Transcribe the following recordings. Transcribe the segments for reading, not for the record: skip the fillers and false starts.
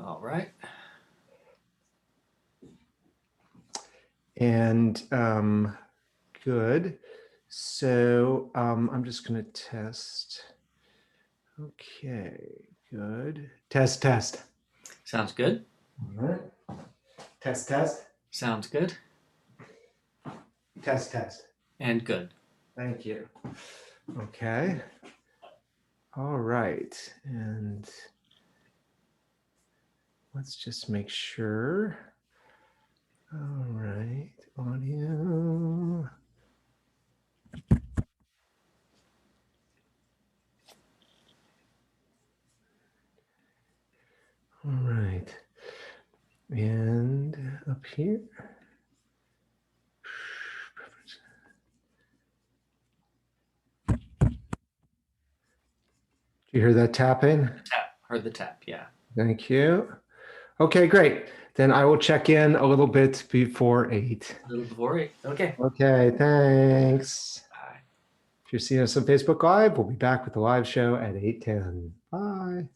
All right. And good. So I'm just going to test. Okay, good. Test, test. Sounds good. All right. Test, test. Sounds good. Test, test. And good. Thank you. Okay. All right. And let's just make sure. All right. Audio. All right. And up here. Do you hear that tapping? Tap. Heard the tap. Yeah. Thank you. Okay, great. Then I will check in a little bit before 8. A little before 8. Okay. Okay, thanks. Bye. If you're seeing us on Facebook Live, we'll be back with the live show at 8:10. Bye.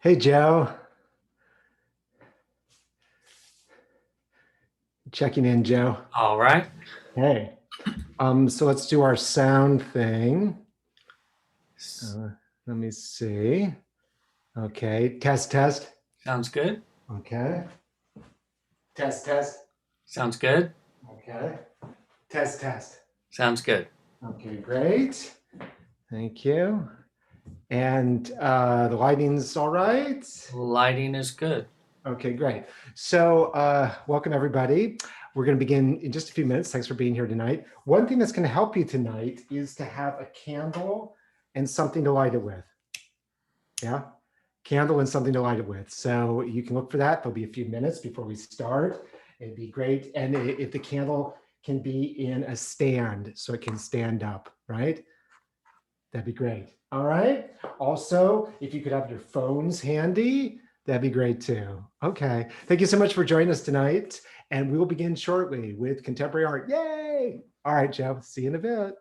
Hey, Joe. Checking in, Joe. All right. Hey. So let's do our sound thing. Let me see. Okay. Test, test. Sounds good. Okay. Test, test. Sounds good. Okay. Test, test. Sounds good. Okay, great. Thank you. And the lighting's all right? Lighting is good. Okay, great. So welcome everybody. We're going to begin in just a few minutes. Thanks for being here tonight. One thing that's going to help you tonight is to have a candle and something to light it with. Yeah, candle and something to light it with. So you can look for that. There'll be a few minutes before we start. It'd be great. And if the candle can be in a stand so it can stand up, right? That'd be great. All right. Also, if you could have your phones handy, that'd be great too. Okay. Thank you so much for joining us tonight. And we will begin shortly with contemporary art. Yay. All right, Joe. See you in a bit.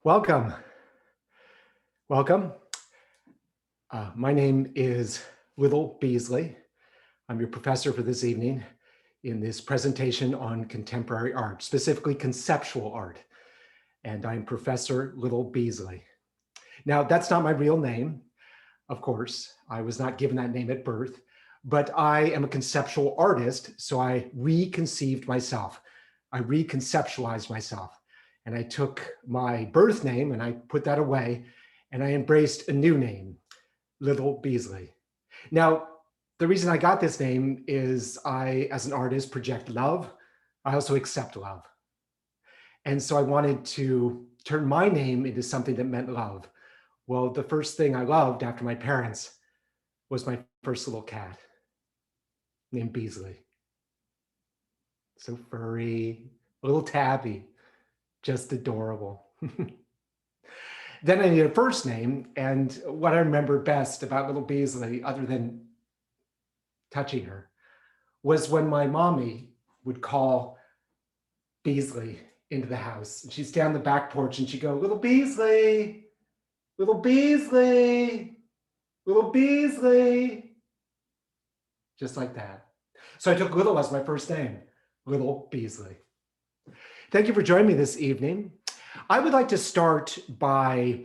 Welcome. Welcome. My name is Little Beasley. I'm your professor for this evening in this presentation on contemporary art, specifically conceptual art. And I'm Professor Little Beasley. Now, that's not my real name, of course. I was not given that name at birth, but I am a conceptual artist, so I reconceived myself. I reconceptualized myself. And I took my birth name and I put that away and I embraced a new name, Little Beasley. Now, the reason I got this name is I, as an artist, project love. I also accept love. And so I wanted to turn my name into something that meant love. Well, the first thing I loved after my parents was my first little cat named Beasley. So furry, little tabby. Just adorable. Then I needed a first name, and what I remember best about little Beasley, other than touching her, was when my mommy would call Beasley into the house. And she'd stand on the back porch and she'd go, "Little Beasley, little Beasley, little Beasley," just like that. So I took Little as my first name, Little Beasley. Thank you for joining me this evening. I would like to start by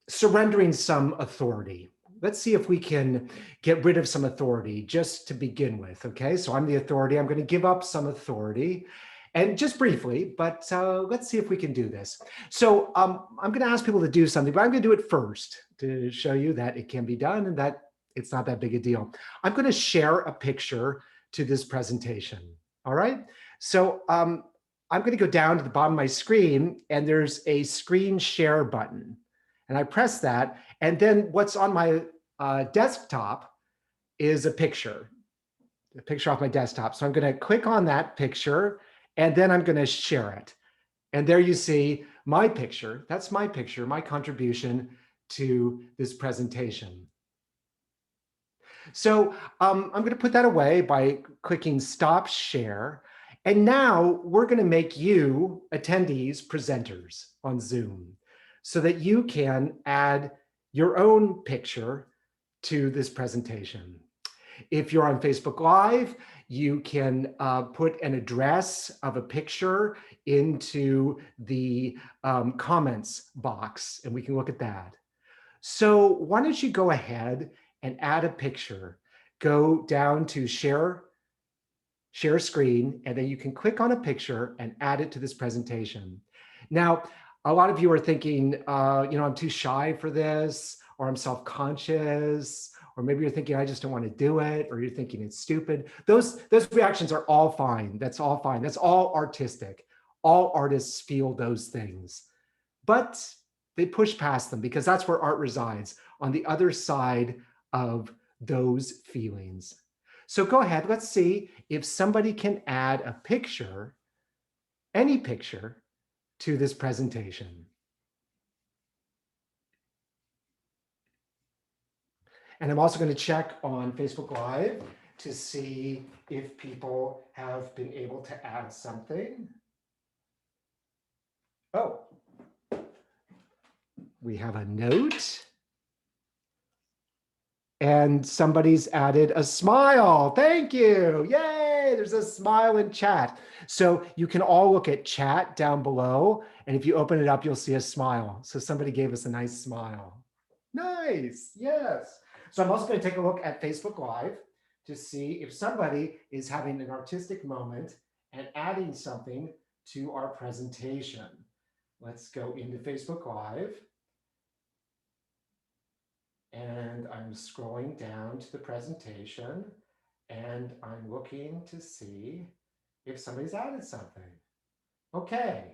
surrendering some authority. Let's see if we can get rid of some authority just to begin with, okay? So I'm the authority. I'm going to give up some authority, and just briefly, but let's see if we can do this. So I'm going to ask people to do something, but I'm going to do it first to show you that it can be done and that it's not that big a deal. I'm going to share a picture to this presentation, all right? So I'm going to go down to the bottom of my screen and there's a screen share button. And I press that. And then what's on my desktop is a picture off my desktop. So I'm going to click on that picture and then I'm going to share it. And there you see my picture. That's my picture, my contribution to this presentation. So I'm going to put that away by clicking Stop Share. And now we're going to make you attendees presenters on Zoom so that you can add your own picture to this presentation. If you're on Facebook Live, you can put an address of a picture into the comments box and we can look at that. So why don't you go ahead and add a picture. Go down to share screen, and then you can click on a picture and add it to this presentation. Now, a lot of you are thinking, I'm too shy for this, or I'm self-conscious, or maybe you're thinking, I just don't want to do it, or you're thinking it's stupid. Those reactions are all fine. That's all fine. That's all artistic. All artists feel those things, but they push past them because that's where art resides, on the other side of those feelings. So go ahead, let's see if somebody can add a picture, any picture, to this presentation. And I'm also going to check on Facebook Live to see if people have been able to add something. Oh, we have a note. And somebody's added a smile. Thank you. Yay, there's a smile in chat. So you can all look at chat down below. And if you open it up, you'll see a smile. So somebody gave us a nice smile. Nice, yes. So I'm also going to take a look at Facebook Live to see if somebody is having an artistic moment and adding something to our presentation. Let's go into Facebook Live. And I'm scrolling down to the presentation and I'm looking to see if somebody's added something. Okay,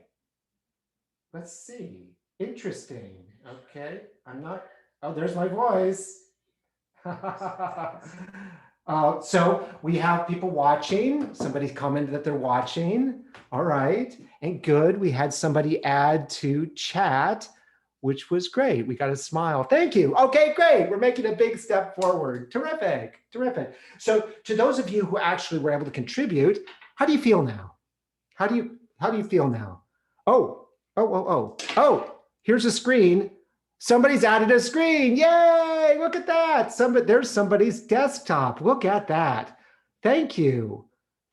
let's see. Interesting. Okay, oh, there's my voice. So we have people watching. Somebody commented that they're watching. All right, and good. We had somebody add to chat, which was great. We got a smile. Thank you. Okay, great. We're making a big step forward. Terrific, terrific. So to those of you who actually were able to contribute, how do you feel now? How do you feel now? Oh, Here's a screen. Somebody's added a screen. Yay! Look at that. There's somebody's desktop. Look at that. Thank you.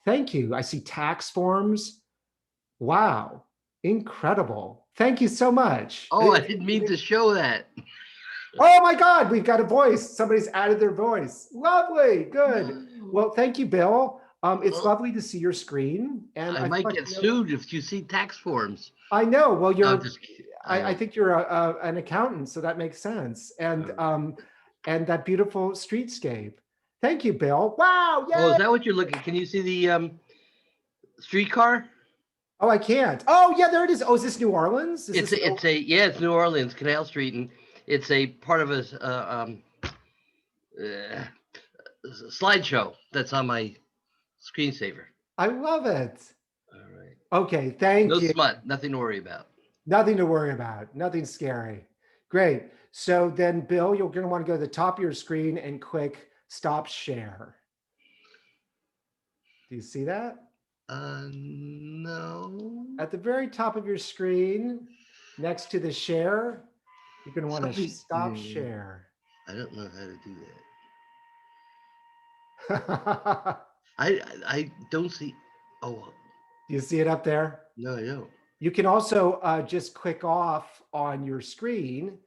Thank you. I see tax forms. Wow. Incredible. Thank you so much. Oh, I didn't mean to show that. Oh my God, we've got a voice. Somebody's added their voice. Lovely. Good. Well, thank you, Bill. It's lovely to see your screen. And I might get sued if you see tax forms. I know. Well, I think you're an accountant, so that makes sense. And that beautiful streetscape. Thank you, Bill. Wow. Yay. Oh, is that what you're looking? Can you see the streetcar? Oh, I can't. Oh, yeah, there it is. Oh, is this New Orleans? It's New Orleans, Canal Street, and it's a part of a slideshow that's on my screensaver. I love it. All right. Okay, thank you. No smut, nothing to worry about. Nothing to worry about. Nothing scary. Great. So then, Bill, you're going to want to go to the top of your screen and click Stop Share. Do you see that? No. At the very top of your screen, next to the share, you're going to want to stop share. I don't know how to do Do that. I don't see. Oh. you see it up there? No, I don't. You can also just click off on your screen.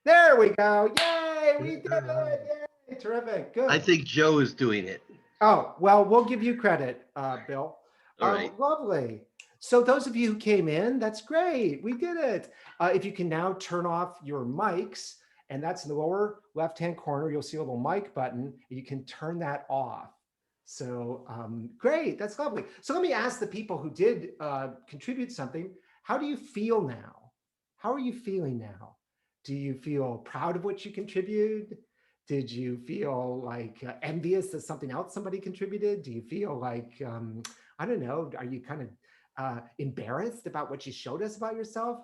There we go. Yay, we did it. Yay, terrific. Good. I think Joe is doing it. Oh, well, we'll give you credit, Bill. All right. Lovely. So those of you who came in, that's great. We did it. If you can now turn off your mics, and that's in the lower left-hand corner, you'll see a little mic button. You can turn that off. So great, that's lovely. So let me ask the people who did contribute something, how do you feel now? How are you feeling now? Do you feel proud of what you contributed? Did you feel like envious that something else somebody contributed? Do you feel like, I don't know, are you kind of embarrassed about what you showed us about yourself?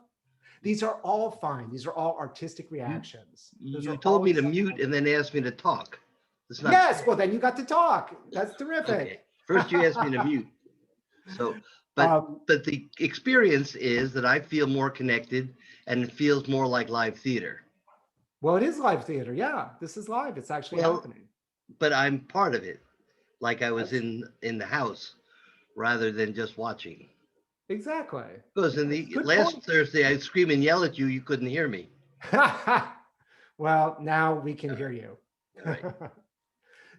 These are all fine. These are all artistic reactions. You told me to mute and then asked me to talk. Yes, well then you got to talk. That's terrific. Okay. First you asked me to mute. So, but the experience is that I feel more connected and it feels more like live theater. Well, it is live theater. Yeah, this is live. It's actually happening. But I'm part of it, like I was in the house rather than just watching. Exactly. Because in the last Thursday, I'd scream and yell at you. You couldn't hear me. Well, now we can hear you. Right.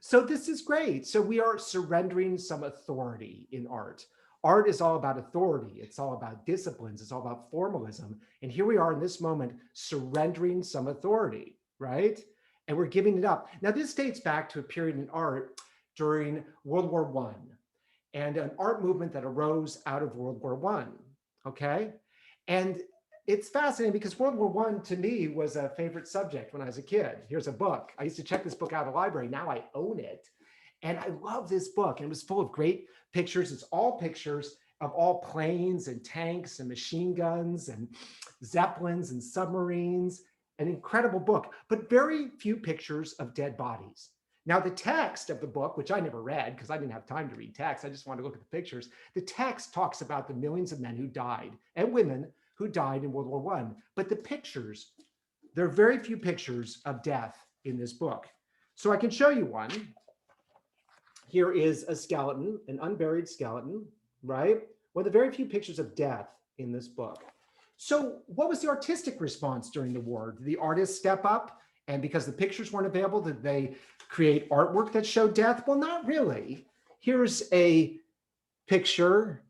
So this is great. So we are surrendering some authority in art. Art is all about authority. It's all about disciplines. It's all about formalism. And here we are in this moment, surrendering some authority, right? And we're giving it up. Now, this dates back to a period in art during World War I and an art movement that arose out of World War I, okay? And it's fascinating because World War I to me was a favorite subject when I was a kid. Here's a book. I used to check this book out of the library. Now I own it. And I love this book. And it was full of great pictures. It's all pictures of all planes and tanks and machine guns and zeppelins and submarines. An incredible book, but very few pictures of dead bodies. Now, the text of the book, which I never read because I didn't have time to read text, I just wanted to look at the pictures. The text talks about the millions of men who died and women who died in World War I. But the pictures, there are very few pictures of death in this book. So I can show you one. Here is a skeleton, an unburied skeleton, right? One of the very few pictures of death in this book. So what was the artistic response during the war? Did the artists step up? And because the pictures weren't available, did they create artwork that showed death? Well, not really. Here's a picture,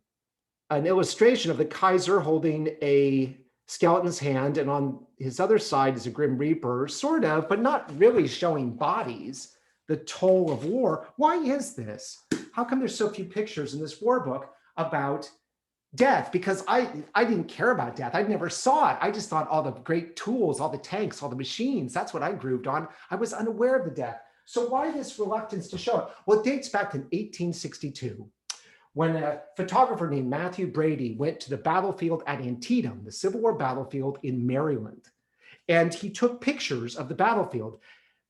an illustration of the Kaiser holding a skeleton's hand, and on his other side is a Grim Reaper, sort of, but not really showing bodies, the toll of war. Why is this? How come there's so few pictures in this war book about death? Because I didn't care about death. I never saw it. I just thought all the great tools, all the tanks, all the machines, that's what I grooved on. I was unaware of the death. So why this reluctance to show it? Well, it dates back to 1862, when a photographer named Matthew Brady went to the battlefield at Antietam, the Civil War battlefield in Maryland. And he took pictures of the battlefield.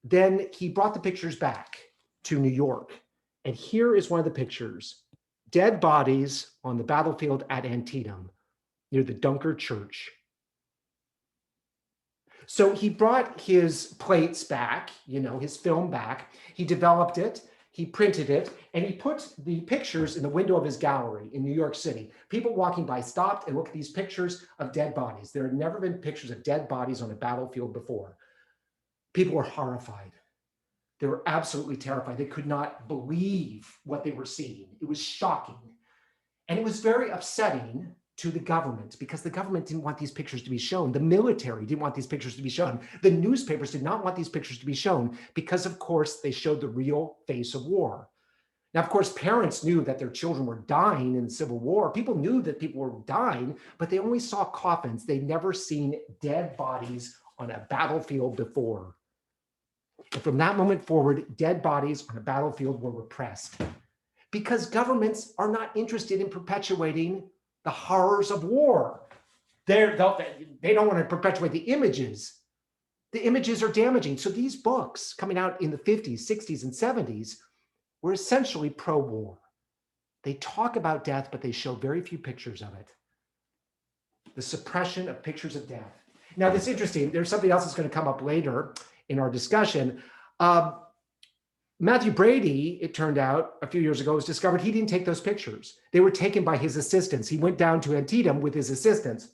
Then he brought the pictures back to New York. And here is one of the pictures. Dead bodies on the battlefield at Antietam near the Dunker Church. So he brought his plates back, his film back. He developed it, he printed it, and he put the pictures in the window of his gallery in New York City. People walking by stopped and looked at these pictures of dead bodies. There had never been pictures of dead bodies on a battlefield before. People were horrified. They were absolutely terrified. They could not believe what they were seeing. It was shocking. And it was very upsetting to the government because the government didn't want these pictures to be shown. The military didn't want these pictures to be shown. The newspapers did not want these pictures to be shown because, of course, they showed the real face of war. Now, of course, parents knew that their children were dying in the Civil War. People knew that people were dying, but they only saw coffins. They'd never seen dead bodies on a battlefield before. And from that moment forward, dead bodies on a battlefield were repressed because governments are not interested in perpetuating the horrors of war. They don't want to perpetuate the images. The images are damaging. So these books coming out in the 50s, 60s, and 70s were essentially pro-war. They talk about death, but they show very few pictures of it. The suppression of pictures of death. Now, this is interesting. There's something else that's going to come up later in our discussion. Matthew Brady, it turned out a few years ago, was discovered he didn't take those pictures. They were taken by his assistants. He went down to Antietam with his assistants.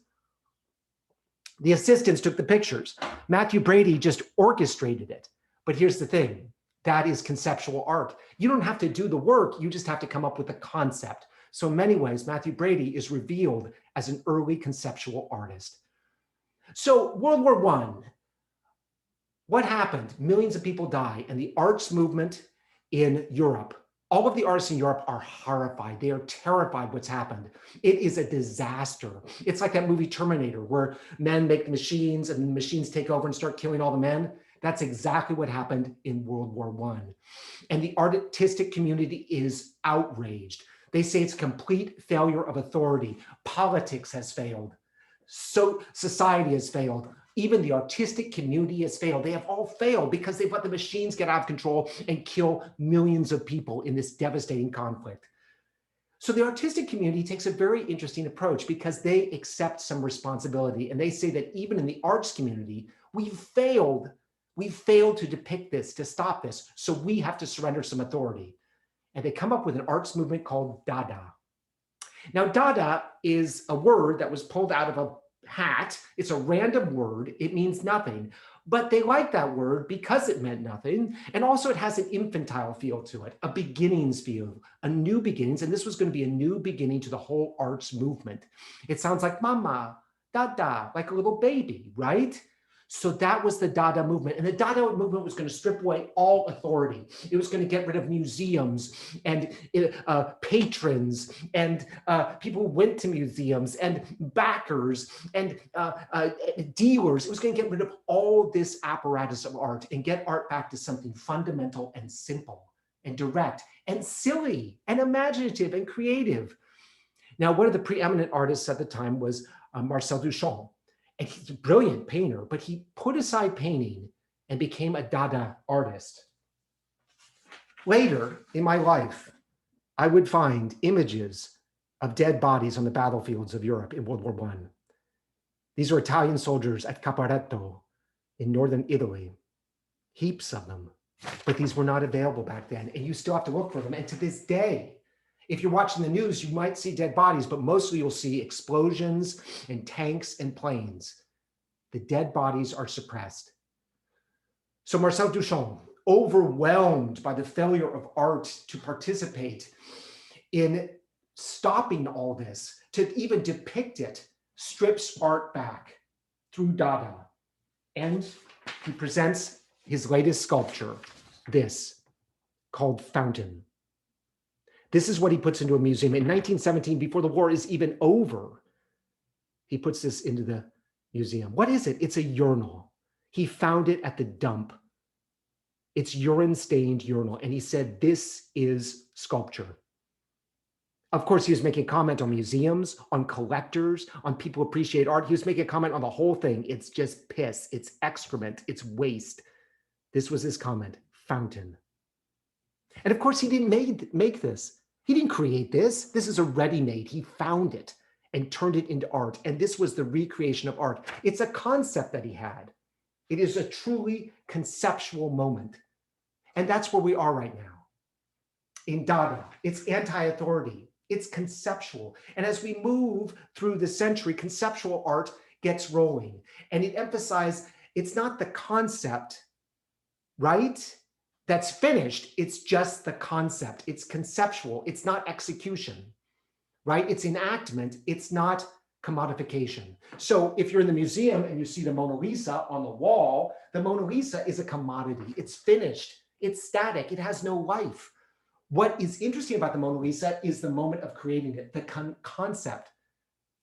The assistants took the pictures. Matthew Brady just orchestrated it. But here's the thing. That is conceptual art. You don't have to do the work. You just have to come up with a concept. So in many ways, Matthew Brady is revealed as an early conceptual artist. So World War I, what happened? Millions of people die, and the arts movement in Europe, all of the artists in Europe are horrified. They are terrified what's happened. It is a disaster. It's like that movie Terminator, where men make the machines and the machines take over and start killing all the men. That's exactly what happened in World War I. And the artistic community is outraged. They say it's a complete failure of authority. Politics has failed. So society has failed. Even the artistic community has failed. They have all failed because they've let the machines get out of control and kill millions of people in this devastating conflict. So the artistic community takes a very interesting approach because they accept some responsibility. And they say that even in the arts community, we've failed. We've failed to depict this, to stop this. So we have to surrender some authority. And they come up with an arts movement called Dada. Now, Dada is a word that was pulled out of a hat. It's a random word. It means nothing. But they like that word because it meant nothing. And also it has an infantile feel to it, a beginnings feel, a new beginnings. And this was going to be a new beginning to the whole arts movement. It sounds like mama, dada, like a little baby, right? So that was the Dada movement. And the Dada movement was going to strip away all authority. It was going to get rid of museums and patrons and people who went to museums and backers and dealers. It was going to get rid of all this apparatus of art and get art back to something fundamental and simple and direct and silly and imaginative and creative. Now, one of the preeminent artists at the time was Marcel Duchamp. And he's a brilliant painter, but he put aside painting and became a Dada artist. Later in my life, I would find images of dead bodies on the battlefields of Europe in World War I. These are Italian soldiers at Caporetto in northern Italy, heaps of them, but these were not available back then. And you still have to look for them. And to this day, if you're watching the news, you might see dead bodies, but mostly you'll see explosions and tanks and planes. The dead bodies are suppressed. So Marcel Duchamp, overwhelmed by the failure of art to participate in stopping all this, to even depict it, strips art back through Dada. And he presents his latest sculpture, this, called Fountain. This is what he puts into a museum. In 1917, before the war is even over, he puts this into the museum. What is it? It's a urinal. He found it at the dump. It's urine-stained urinal. And he said, this is sculpture. Of course, he was making a comment on museums, on collectors, on people who appreciate art. He was making a comment on the whole thing. It's just piss. It's excrement. It's waste. This was his comment, Fountain. And of course, he didn't make this. He didn't create this. This is a ready-made. He found it and turned it into art. And this was the recreation of art. It's a concept that he had. It is a truly conceptual moment. And that's where we are right now. In Dada, it's anti-authority, it's conceptual. And as we move through the century, conceptual art gets rolling. And it emphasizes it's not the concept, right? That's finished, it's just the concept. It's conceptual, it's not execution, right? It's enactment, it's not commodification. So if you're in the museum and you see the Mona Lisa on the wall, the Mona Lisa is a commodity. It's finished, it's static, it has no life. What is interesting about the Mona Lisa is the moment of creating it, the concept,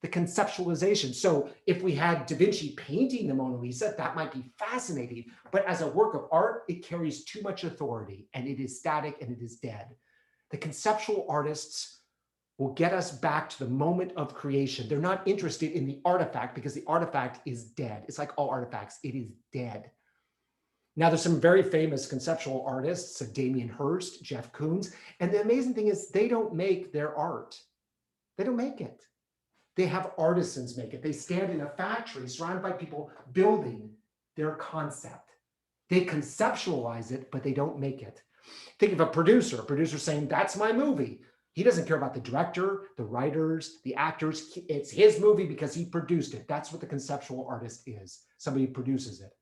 the conceptualization. So if we had Da Vinci painting the Mona Lisa, that might be fascinating. But as a work of art, it carries too much authority and it is static and it is dead. The conceptual artists will get us back to the moment of creation. They're not interested in the artifact because the artifact is dead. It's like all artifacts, it is dead. Now, there's some very famous conceptual artists, Damien Hirst, Jeff Koons, and the amazing thing is they don't make their art. They don't make it. They have artisans make it. They stand in a factory surrounded by people building their concept. They conceptualize it, but they don't make it. Think of a producer saying, that's my movie. He doesn't care about the director, the writers, the actors. It's his movie because he produced it. That's what the conceptual artist is. Somebody who produces it.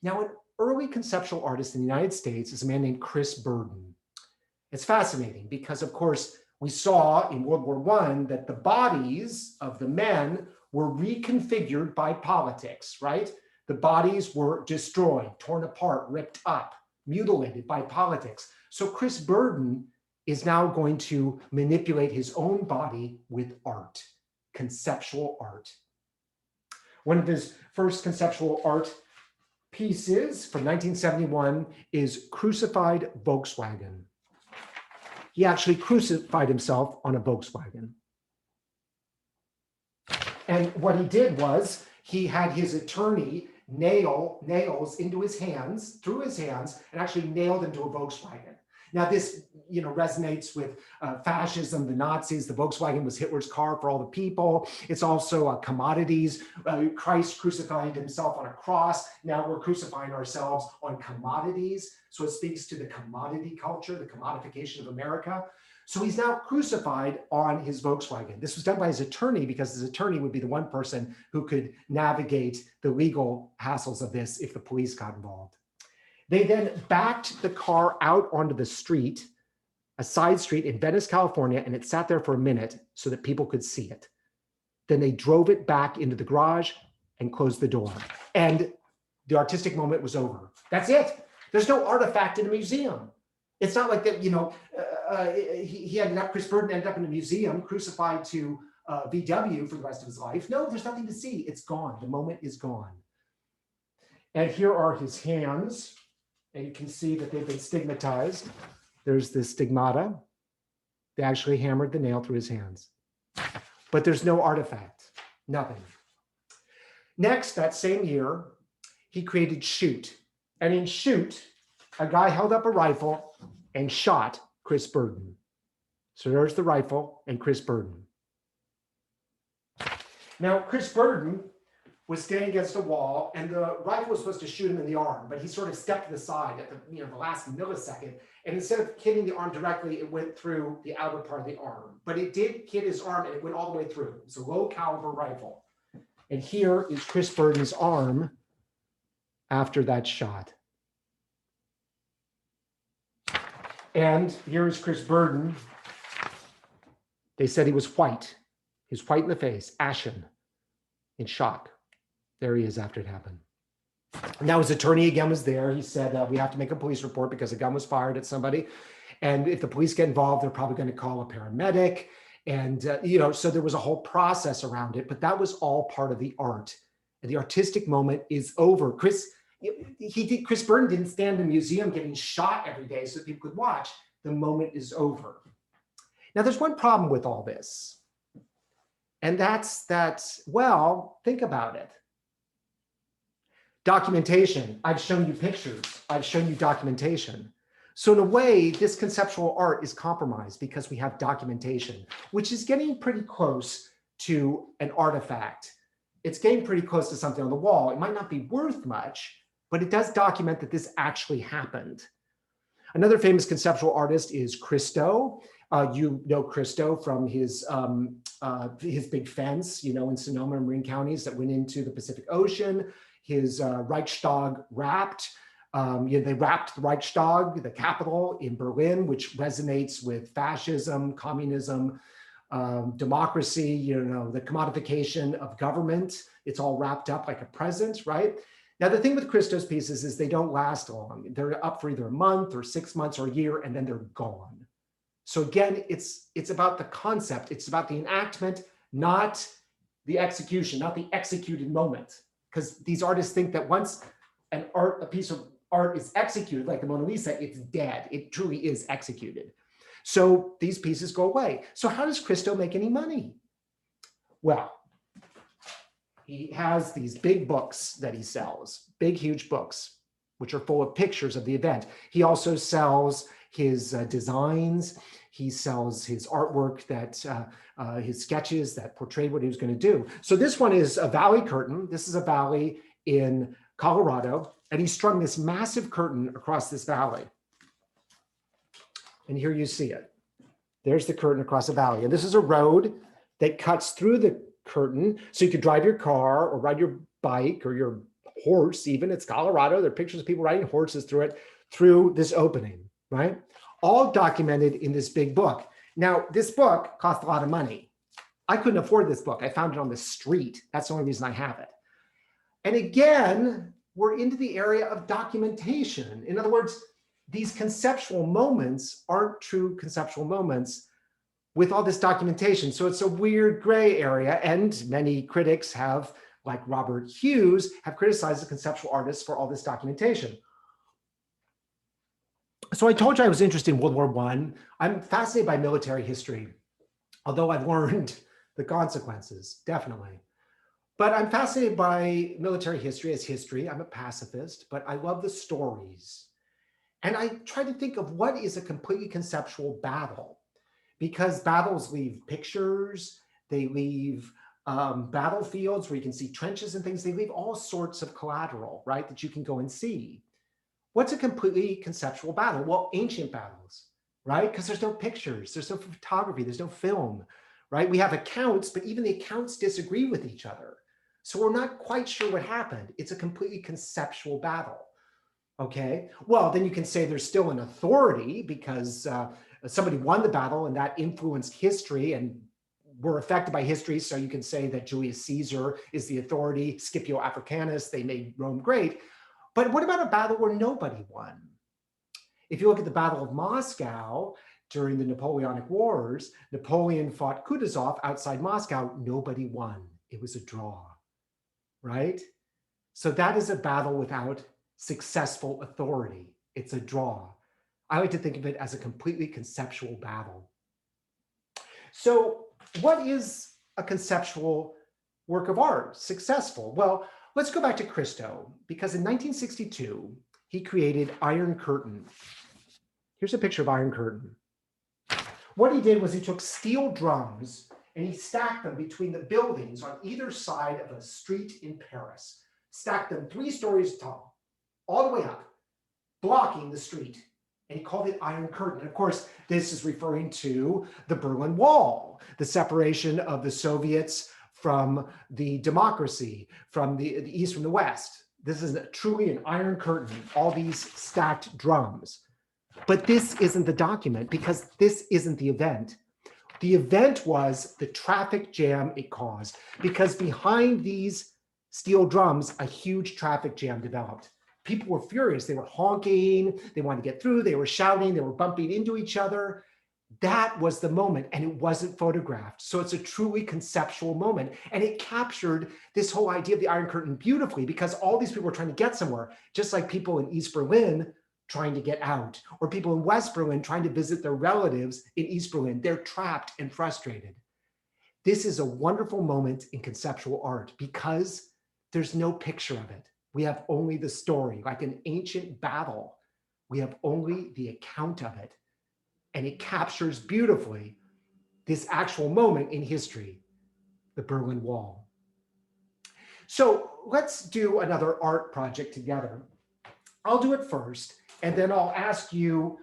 Now, an early conceptual artist in the United States is a man named Chris Burton. It's fascinating because, of course, we saw in World War I that the bodies of the men were reconfigured by politics, right? The bodies were destroyed, torn apart, ripped up, mutilated by politics. So Chris Burton is now going to manipulate his own body with art, conceptual art. One of his first conceptual art pieces from 1971 is Crucified Volkswagen. He actually crucified himself on a Volkswagen. And what he did was he had his attorney nail nails into his hands, through his hands, and actually nailed him to a Volkswagen. Now this, resonates with fascism, the Nazis. The Volkswagen was Hitler's car for all the people. It's also commodities. Christ crucified himself on a cross. Now we're crucifying ourselves on commodities. So it speaks to the commodity culture, the commodification of America. So he's now crucified on his Volkswagen. This was done by his attorney because his attorney would be the one person who could navigate the legal hassles of this if the police got involved. They then backed the car out onto the street, a side street in Venice, California, and it sat there for a minute so that people could see it. Then they drove it back into the garage and closed the door. And the artistic moment was over. That's it. There's no artifact in a museum. It's not like that, he ended up, Chris Burton ended up in a museum crucified to VW for the rest of his life. No, there's nothing to see. It's gone. The moment is gone. And here are his hands. And you can see that they've been stigmatized. There's the stigmata. They actually hammered the nail through his hands. But there's no artifact, nothing. Next, that same year, he created Shoot. And in Shoot, a guy held up a rifle and shot Chris Burton. So there's the rifle and Chris Burton. Now, Chris Burton was standing against a wall and the rifle was supposed to shoot him in the arm, but he sort of stepped to the side at the last millisecond. And instead of hitting the arm directly, it went through the outer part of the arm, but it did hit his arm and it went all the way through. It's a low caliber rifle. And here is Chris Burton's arm after that shot. And here is Chris Burton. They said he was white. He was white in the face, ashen, in shock. There he is after it happened. Now his attorney again was there. He said, we have to make a police report because a gun was fired at somebody. And if the police get involved, they're probably going to call a paramedic. And, so there was a whole process around it, but that was all part of the art. And the artistic moment is over. Chris Burton didn't stand in a museum getting shot every day so that people could watch. The moment is over. Now there's one problem with all this. And that's that, well, think about it. Documentation. I've shown you pictures. I've shown you documentation. So in a way, this conceptual art is compromised because we have documentation, which is getting pretty close to an artifact. It's getting pretty close to something on the wall. It might not be worth much, but it does document that this actually happened. Another famous conceptual artist is Christo. You know Christo from his big fence, in Sonoma and Marin counties that went into the Pacific Ocean. His Reichstag wrapped. They wrapped the Reichstag, the capital in Berlin, which resonates with fascism, communism, democracy, the commodification of government. It's all wrapped up like a present, right? Now, the thing with Christo's pieces is they don't last long. They're up for either a month or 6 months or a year, and then they're gone. So again, it's about the concept. It's about the enactment, not the execution, not the executed moment. Because these artists think that once a piece of art is executed, like the Mona Lisa, it's dead. It truly is executed. So these pieces go away. So how does Christo make any money? Well, he has these big books that he sells, big, huge books, which are full of pictures of the event. He also sells his designs. He sells his artwork, his sketches that portrayed what he was going to do. So this one is a valley curtain. This is a valley in Colorado, and he strung this massive curtain across this valley. And here you see it. There's the curtain across the valley. And this is a road that cuts through the curtain, so you could drive your car or ride your bike or your horse even. It's Colorado. There are pictures of people riding horses through it, through this opening, right? All documented in this big book. Now, this book cost a lot of money. I couldn't afford this book. I found it on the street. That's the only reason I have it. And again, we're into the area of documentation. In other words, these conceptual moments aren't true conceptual moments with all this documentation. So it's a weird gray area. And many critics have, like Robert Hughes, have criticized the conceptual artists for all this documentation. So I told you I was interested in World War I. I'm fascinated by military history, although I've learned the consequences, definitely. But I'm fascinated by military history as history. I'm a pacifist, but I love the stories. And I try to think of what is a completely conceptual battle, because battles leave pictures, they leave battlefields where you can see trenches and things, they leave all sorts of collateral, right, that you can go and see. What's a completely conceptual battle? Well, ancient battles, right? Because there's no pictures, there's no photography, there's no film, right? We have accounts, but even the accounts disagree with each other. So we're not quite sure what happened. It's a completely conceptual battle. Okay, well, then you can say there's still an authority because somebody won the battle and that influenced history and were affected by history. So you can say that Julius Caesar is the authority, Scipio Africanus, they made Rome great. But what about a battle where nobody won? If you look at the Battle of Moscow during the Napoleonic Wars, Napoleon fought Kutuzov outside Moscow, nobody won. It was a draw, right? So that is a battle without successful authority. It's a draw. I like to think of it as a completely conceptual battle. So what is a conceptual work of art? Successful? Well, let's go back to Christo, because in 1962, he created Iron Curtain. Here's a picture of Iron Curtain. What he did was he took steel drums and he stacked them between the buildings on either side of a street in Paris, stacked them 3 stories tall, all the way up, blocking the street. And he called it Iron Curtain. And of course, this is referring to the Berlin Wall, the separation of the Soviets from the democracy, from the East from the West. This is truly an Iron Curtain, all these stacked drums. But this isn't the document because this isn't the event. The event was the traffic jam it caused, because behind these steel drums, a huge traffic jam developed. People were furious. They were honking. They wanted to get through. They were shouting. They were bumping into each other. That was the moment, and it wasn't photographed. So it's a truly conceptual moment. And it captured this whole idea of the Iron Curtain beautifully, because all these people were trying to get somewhere, just like people in East Berlin trying to get out, or people in West Berlin trying to visit their relatives in East Berlin. They're trapped and frustrated. This is a wonderful moment in conceptual art because there's no picture of it. We have only the story, like an ancient battle. We have only the account of it. And it captures beautifully this actual moment in history, the Berlin Wall. So let's do another art project together. I'll do it first, and then I'll ask you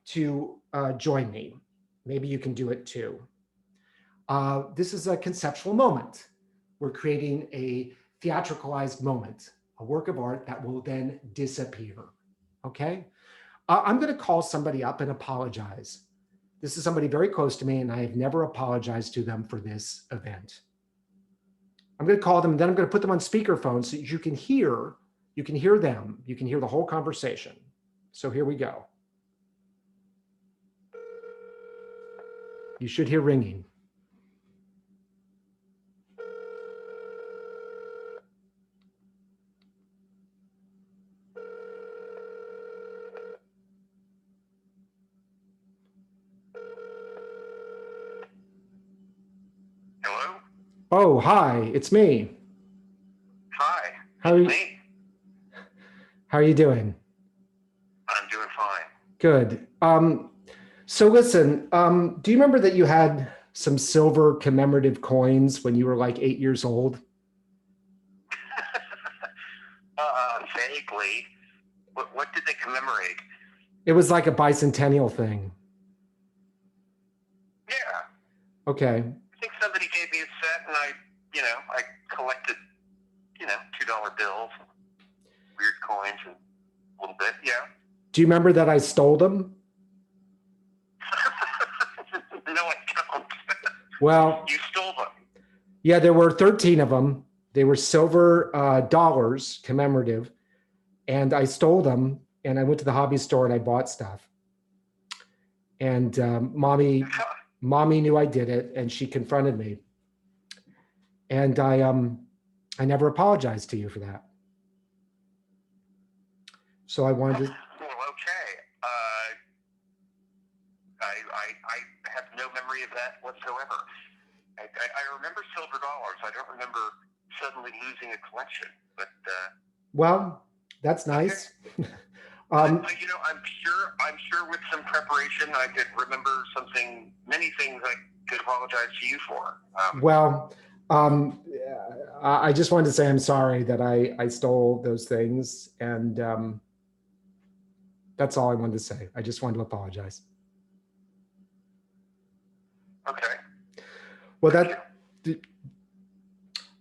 to join me. Maybe you can do it too. This is a conceptual moment. We're creating a theatricalized moment, a work of art that will then disappear. Okay? I'm going to call somebody up and apologize. This is somebody very close to me, and I have never apologized to them for this event. I'm going to call them, and then I'm going to put them on speakerphone so you can hear them. You can hear the whole conversation. So here we go. You should hear ringing. Hello? Oh, hi, it's me. Hi. How are you? Me? How are you doing? I'm doing fine. Good. So listen, do you remember that you had some silver commemorative coins when you were like 8 years old? Vaguely. What did they commemorate? It was like a bicentennial thing. Yeah. Okay. I think somebody gave me a set and I collected, $2 bills, weird coins and a little bit, yeah. Do you remember that I stole them? No, I don't. Well, You stole them. yeah, there were 13 of them. They were silver dollars commemorative. And I stole them, and I went to the hobby store and I bought stuff. And mommy knew I did it, and she confronted me. And I never apologized to you for that. So I wanted to. Well, okay. I have no memory of that whatsoever. I remember silver dollars. I don't remember suddenly losing a collection, but Well, that's nice. I'm sure with some preparation, I could remember many things I could apologize to you for. I just wanted to say I'm sorry that I stole those things, and that's all I wanted to say. I just wanted to apologize. Okay. Well,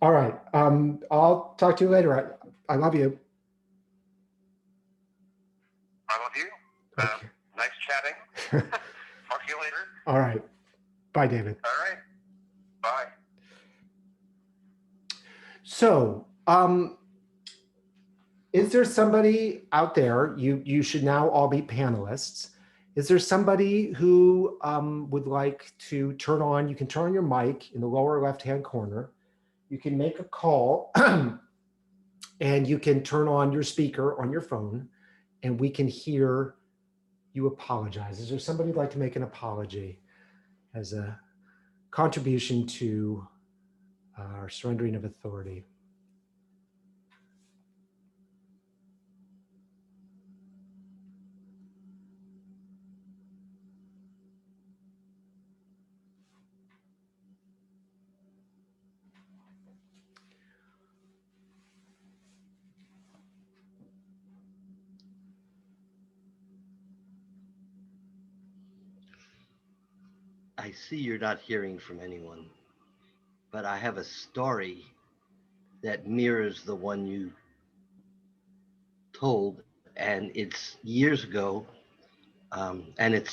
all right. I'll talk to you later. I love you. I love you. Okay. Nice chatting. Talk to you later. All right. Bye, David. All right. Bye. So, is there somebody out there, you should now all be panelists. Is there somebody who would like to turn on, you can turn on your mic in the lower left-hand corner. You can make a call and you can turn on your speaker on your phone and we can hear you apologize. Is there somebody who'd like to make an apology as a contribution to our surrendering of authority? I see you're not hearing from anyone, but I have a story that mirrors the one you told, and it's years ago, and it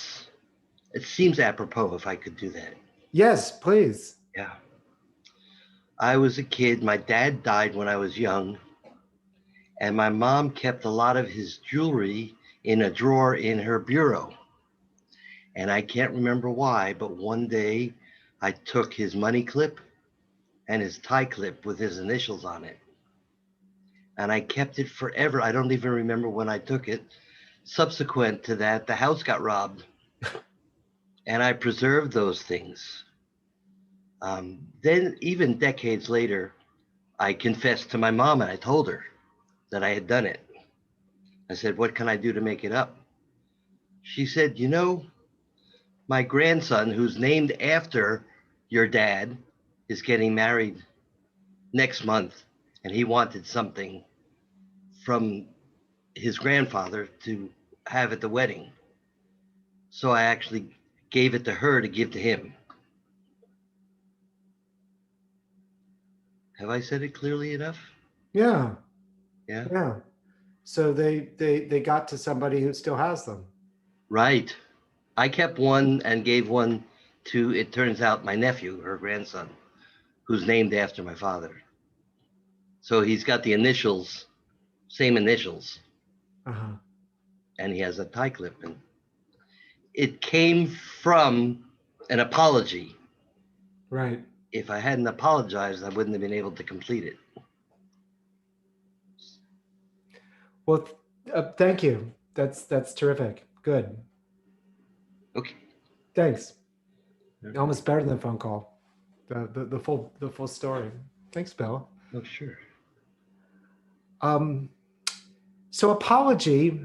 seems apropos if I could do that. Yes, please. Yeah. I was a kid. My dad died when I was young, and my mom kept a lot of his jewelry in a drawer in her bureau. And I can't remember why, but one day I took his money clip and his tie clip with his initials on it. And I kept it forever. I don't even remember when I took it. Subsequent to that, the house got robbed. And I preserved those things. Then, even decades later, I confessed to my mom and I told her that I had done it. I said, what can I do to make it up? She said, my grandson, who's named after your dad, is getting married next month, and he wanted something from his grandfather to have at the wedding. So I actually gave it to her to give to him. Have I said it clearly enough? Yeah, Yeah. yeah. So they got to somebody who still has them. Right. I kept one and gave one to, it turns out, my nephew, her grandson, who's named after my father. So he's got the initials, same initials, Uh-huh. and he has a tie clip. And it came from an apology. Right. If I hadn't apologized, I wouldn't have been able to complete it. Well, thank you. That's terrific. Good. Okay. Thanks. Almost better than a phone call. The full story. Thanks, Bill. Oh, sure. So apology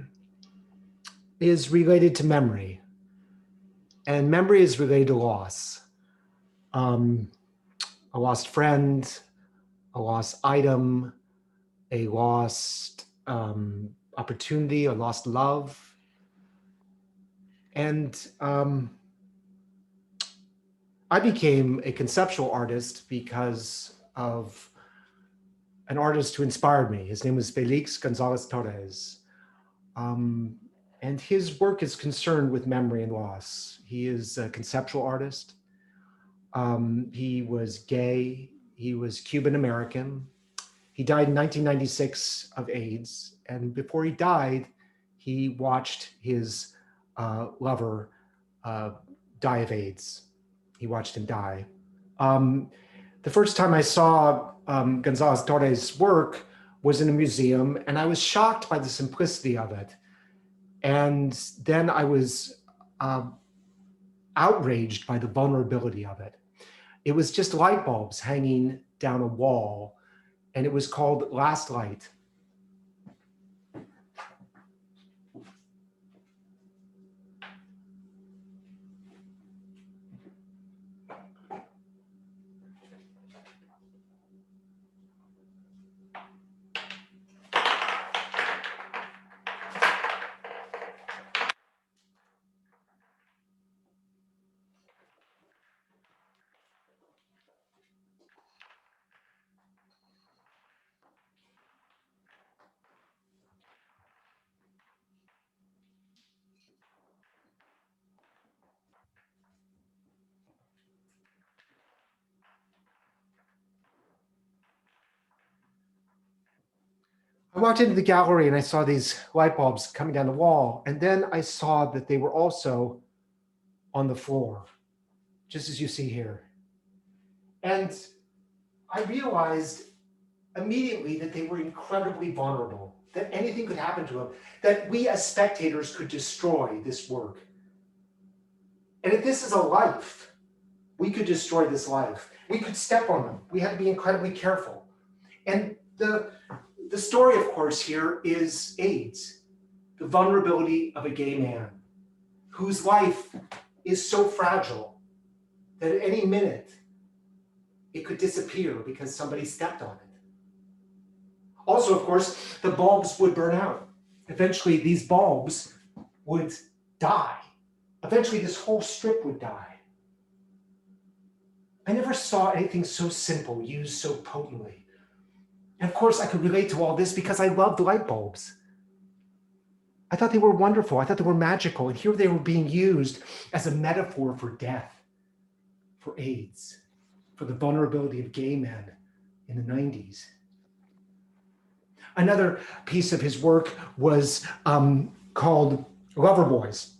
is related to memory, and memory is related to loss. A lost friend, a lost item, a lost opportunity, a lost love. And I became a conceptual artist because of an artist who inspired me. His name was Felix Gonzalez Torres. And his work is concerned with memory and loss. He is a conceptual artist. He was gay. He was Cuban American. He died in 1996 of AIDS. And before he died, he watched his lover die of AIDS. He watched him die. The first time I saw Gonzalez Torres' work was in a museum, and I was shocked by the simplicity of it. And then I was outraged by the vulnerability of it. It was just light bulbs hanging down a wall, and it was called Last Light. I walked into the gallery and I saw these light bulbs coming down the wall. And then I saw that they were also on the floor, just as you see here. And I realized immediately that they were incredibly vulnerable, that anything could happen to them, that we as spectators could destroy this work. And if this is a life, we could destroy this life. We could step on them. We had to be incredibly careful. And the story, of course, here is AIDS, the vulnerability of a gay man whose life is so fragile that at any minute it could disappear because somebody stepped on it. Also, of course, the bulbs would burn out. Eventually, these bulbs would die. Eventually, this whole strip would die. I never saw anything so simple used so potently. And of course, I could relate to all this because I loved light bulbs. I thought they were wonderful. I thought they were magical. And here they were being used as a metaphor for death, for AIDS, for the vulnerability of gay men in the 90s. Another piece of his work was called Lover Boys.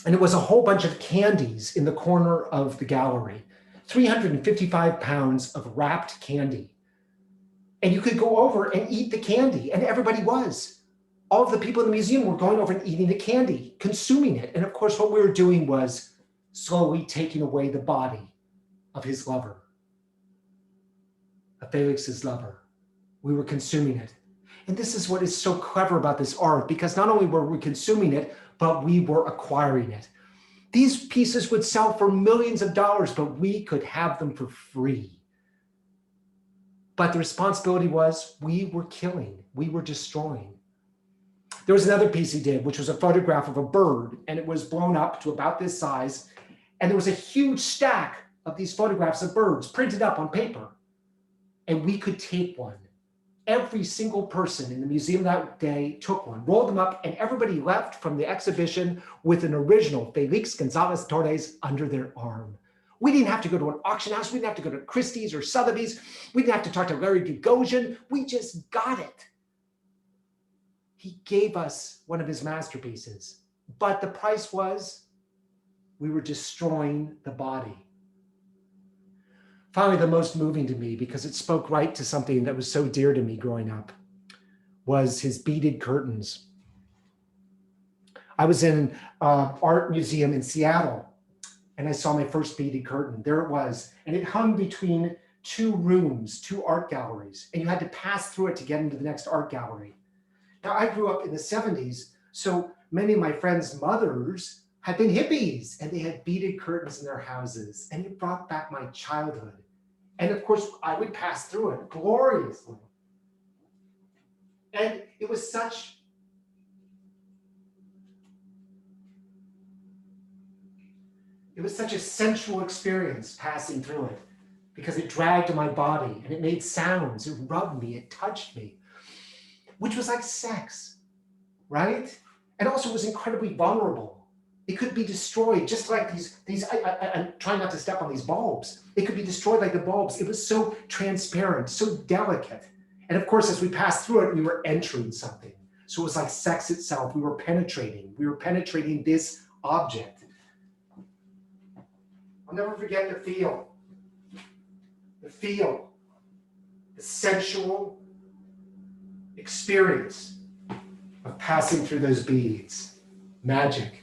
And it was a whole bunch of candies in the corner of the gallery, 355 pounds of wrapped candy. And you could go over and eat the candy, and everybody was. All of the people in the museum were going over and eating the candy, consuming it. And of course, what we were doing was slowly taking away the body of his lover, of Felix's lover. We were consuming it. And this is what is so clever about this art, because not only were we consuming it, but we were acquiring it. These pieces would sell for millions of dollars, but we could have them for free. But the responsibility was we were killing, we were destroying. There was another piece he did, which was a photograph of a bird, and it was blown up to about this size. And there was a huge stack of these photographs of birds printed up on paper. And we could take one. Every single person in the museum that day took one, rolled them up, and everybody left from the exhibition with an original Felix Gonzalez Torres under their arm. We didn't have to go to an auction house. We didn't have to go to Christie's or Sotheby's. We didn't have to talk to Larry Gagosian. We just got it. He gave us one of his masterpieces, but the price was we were destroying the body. Finally, the most moving to me, because it spoke right to something that was so dear to me growing up, was his Beaded Curtains. I was in an art museum in Seattle, and I saw my first beaded curtain. There it was, and it hung between two rooms, two art galleries, and you had to pass through it to get into the next art gallery. Now, I grew up in the 70s, so many of my friends' mothers had been hippies, and they had beaded curtains in their houses, and it brought back my childhood. And of course, I would pass through it gloriously. And it was such a sensual experience passing through it, because it dragged my body and it made sounds, it rubbed me, it touched me, which was like sex, right? And also it was incredibly vulnerable. It could be destroyed, just like I'm trying not to step on these bulbs. It could be destroyed like the bulbs. It was so transparent, so delicate. And of course, as we passed through it, we were entering something. So it was like sex itself. We were penetrating this object. I'll never forget the feel, the sensual experience of passing through those beads. Magic.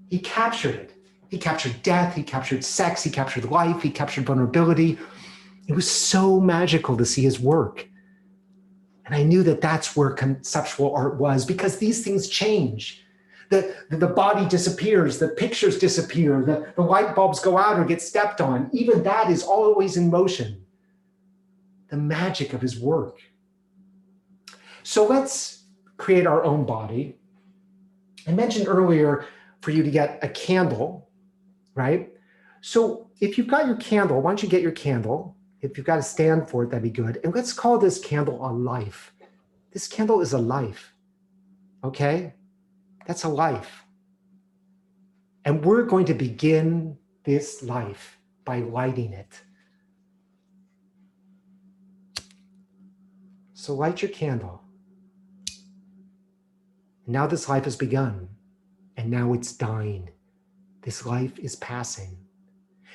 He captured it. He captured death, he captured sex, he captured life, he captured vulnerability. It was so magical to see his work. And I knew that that's where conceptual art was, because these things change. The body disappears, the pictures disappear, the light bulbs go out or get stepped on. Even that is always in motion. The magic of his work. So let's create our own body. I mentioned earlier for you to get a candle, right? So if you've got your candle, why don't you get your candle? If you've got a stand for it, that'd be good. And let's call this candle a life. This candle is a life, okay? That's a life. And we're going to begin this life by lighting it. So light your candle. Now this life has begun. And now it's dying. This life is passing.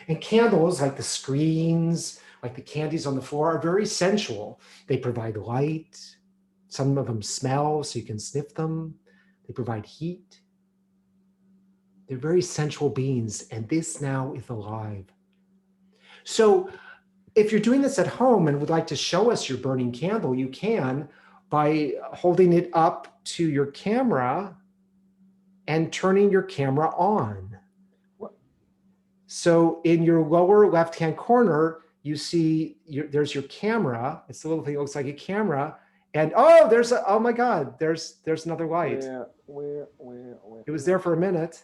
And candles, like the screens, like the candies on the floor, are very sensual. They provide light. Some of them smell, so you can sniff them. They provide heat. They're very sensual beings, and this now is alive. So if you're doing this at home and would like to show us your burning candle, you can by holding it up to your camera and turning your camera on. So in your lower left-hand corner, you see there's your camera. It's the little thing that looks like a camera. And oh my God, there's another light. Where? It was there for a minute.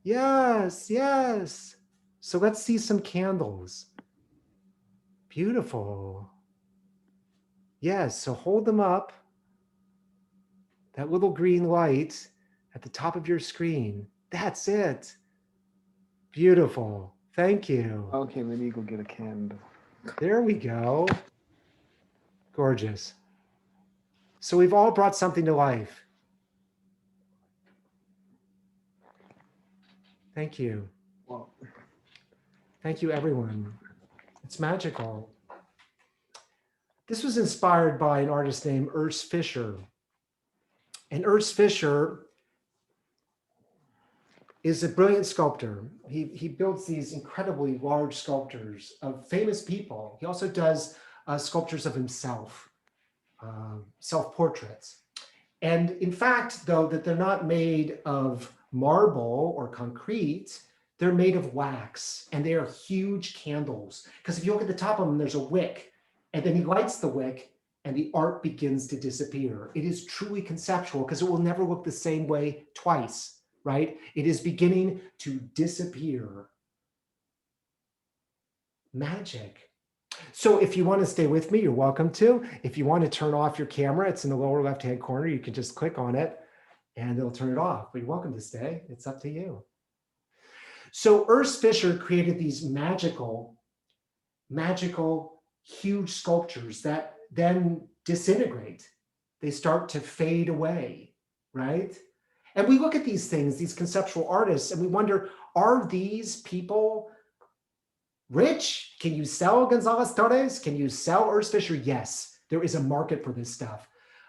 Yes. So let's see some candles. Beautiful. Yes, so hold them up. That little green light at the top of your screen. That's it. Beautiful. Thank you. Okay, let me go get a candle. There we go. Gorgeous. So we've all brought something to life. Thank you. Well, Thank you, everyone. It's magical. This was inspired by an artist named Urs Fischer. And Urs Fischer is a brilliant sculptor. He builds these incredibly large sculptures of famous people. He also does sculptures of himself, self-portraits. And in fact, though, that they're not made of marble or concrete, they're made of wax, and they are huge candles. Because if you look at the top of them, there's a wick, and then he lights the wick, and the art begins to disappear. It is truly conceptual because it will never look the same way twice, right? It is beginning to disappear. Magic. So if you want to stay with me, you're welcome to. If you want to turn off your camera, it's in the lower left-hand corner. You can just click on it and it'll turn it off, but you're welcome to stay. It's up to you. So Urs Fischer created these magical, huge sculptures that then disintegrate. They start to fade away, right? And we look at these things, these conceptual artists, and we wonder, are these people rich? Can you sell Gonzalez Torres? Can you sell Urs Fischer? Yes, there is a market for this stuff.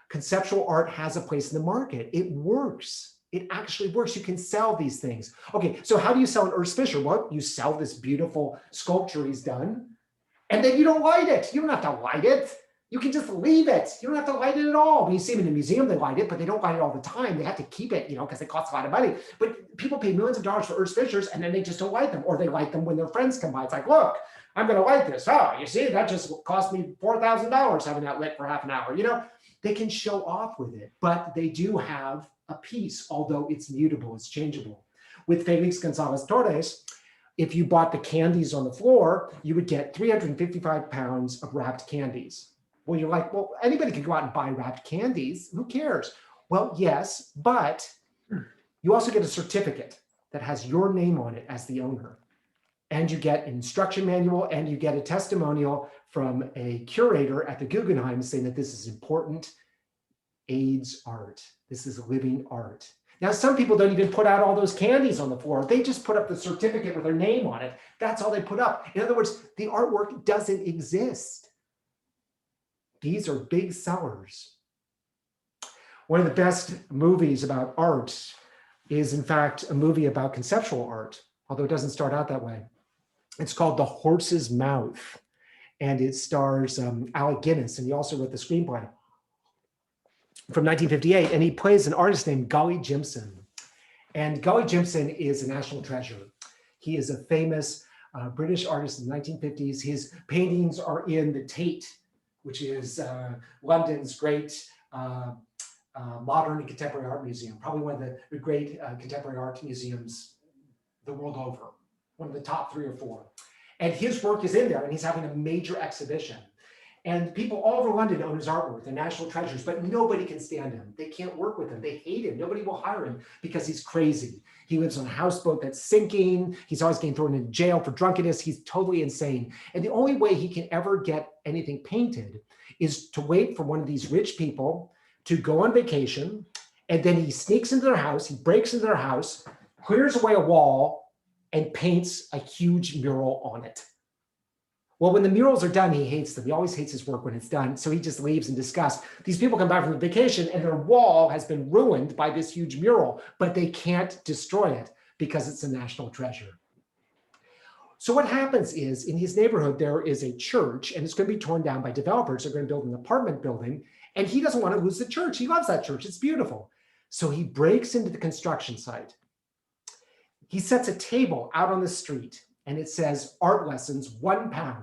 Conceptual art has a place in the market. It works. It actually works. You can sell these things. Okay, so how do you sell an Urs Fischer? Well, you sell this beautiful sculpture he's done, and then you don't light it. You don't have to light it. You can just leave it. You don't have to light it at all. When you see them in the museum, they light it, but they don't light it all the time. They have to keep it, because it costs a lot of money. But people pay millions of dollars for Urs Fischers, and then they just don't light them, or they light them when their friends come by. It's like, look, I'm going to light this. Oh, you see, that just cost me $4,000 having that lit for half an hour. They can show off with it, but they do have a piece, although it's mutable, it's changeable. With Felix Gonzalez Torres, if you bought the candies on the floor, you would get 355 pounds of wrapped candies. Well, you're like, well, anybody can go out and buy wrapped candies. Who cares? Well, yes, but you also get a certificate that has your name on it as the owner. And you get an instruction manual, and you get a testimonial from a curator at the Guggenheim saying that this is important AIDS art. This is living art. Now, some people don't even put out all those candies on the floor. They just put up the certificate with their name on it. That's all they put up. In other words, the artwork doesn't exist. These are big sellers. One of the best movies about art is, in fact, a movie about conceptual art, although it doesn't start out that way. It's called The Horse's Mouth, and it stars Alec Guinness, and he also wrote the screenplay from 1958, and he plays an artist named Golly Jimson. And Golly Jimson is a national treasure. He is a famous British artist in the 1950s. His paintings are in the Tate, which is London's great modern and contemporary art museum, probably one of the great contemporary art museums the world over, one of the top 3 or 4. And his work is in there, and he's having a major exhibition. And people all over London own his artwork. They're national treasures, but nobody can stand him. They can't work with him. They hate him. Nobody will hire him because he's crazy. He lives on a houseboat that's sinking. He's always getting thrown in jail for drunkenness. He's totally insane. And the only way he can ever get anything painted is to wait for one of these rich people to go on vacation. And then he sneaks into their house. He breaks into their house, clears away a wall, and paints a huge mural on it. Well, when the murals are done, he hates them. He always hates his work when it's done. So he just leaves in disgust. These people come back from the vacation and their wall has been ruined by this huge mural, but they can't destroy it because it's a national treasure. So what happens is, in his neighborhood, there is a church, and it's going to be torn down by developers. They're going to build an apartment building, and he doesn't want to lose the church. He loves that church. It's beautiful. So he breaks into the construction site. He sets a table out on the street, and it says, art lessons, £1.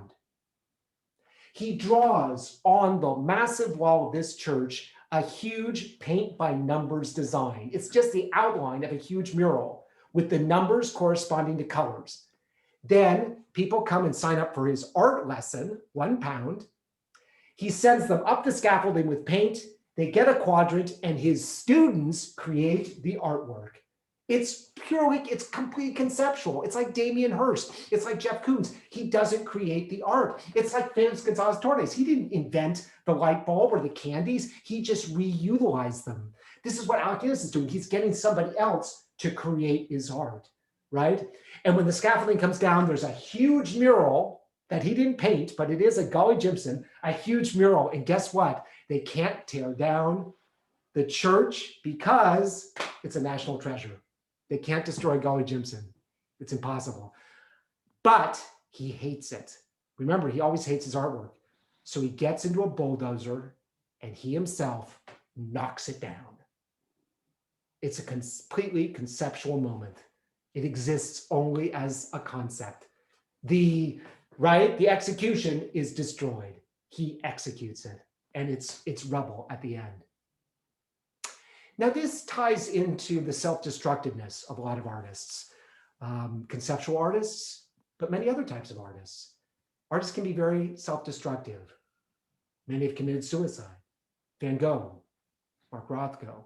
He draws on the massive wall of this church a huge paint by numbers design. It's just the outline of a huge mural with the numbers corresponding to colors. Then people come and sign up for his art lesson, £1. He sends them up the scaffolding with paint. They get a quadrant, and his students create the artwork. It's completely conceptual. It's like Damien Hirst. It's like Jeff Koons. He doesn't create the art. It's like Felix Gonzalez Torres. He didn't invent the light bulb or the candies. He just reutilized them. This is what Alec Guinness is doing. He's getting somebody else to create his art, right? And when the scaffolding comes down, there's a huge mural that he didn't paint, but it is a Golly Jimson, a huge mural. And guess what? They can't tear down the church because it's a national treasure. They can't destroy Golly Jimson. It's impossible. But he hates it. Remember, he always hates his artwork. So he gets into a bulldozer and he himself knocks it down. It's a completely conceptual moment. It exists only as a concept. The execution is destroyed. He executes it. and it's rubble at the end. Now, this ties into the self-destructiveness of a lot of artists, conceptual artists, but many other types of artists. Artists can be very self-destructive. Many have committed suicide. Van Gogh, Mark Rothko.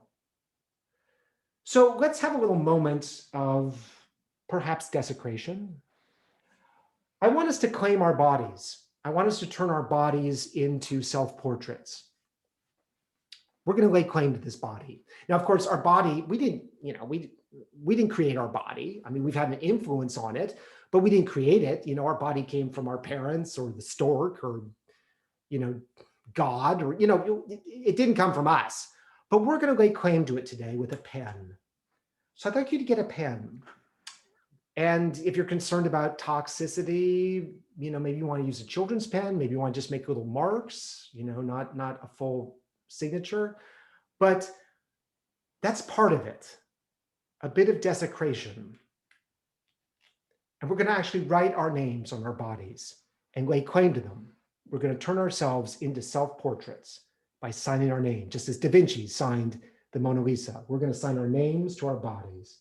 So let's have a little moment of perhaps desecration. I want us to claim our bodies. I want us to turn our bodies into self-portraits. We're going to lay claim to this body. Now, of course, our body, we didn't create our body. I mean, we've had an influence on it, but we didn't create it. Our body came from our parents or the stork or, God, or, it didn't come from us. But we're going to lay claim to it today with a pen. So I'd like you to get a pen. And if you're concerned about toxicity, maybe you want to use a children's pen. Maybe you want to just make little marks, not a full signature. But that's part of it, a bit of desecration. And we're going to actually write our names on our bodies and lay claim to them. We're going to turn ourselves into self-portraits by signing our name, just as Da Vinci signed the Mona Lisa. We're going to sign our names to our bodies.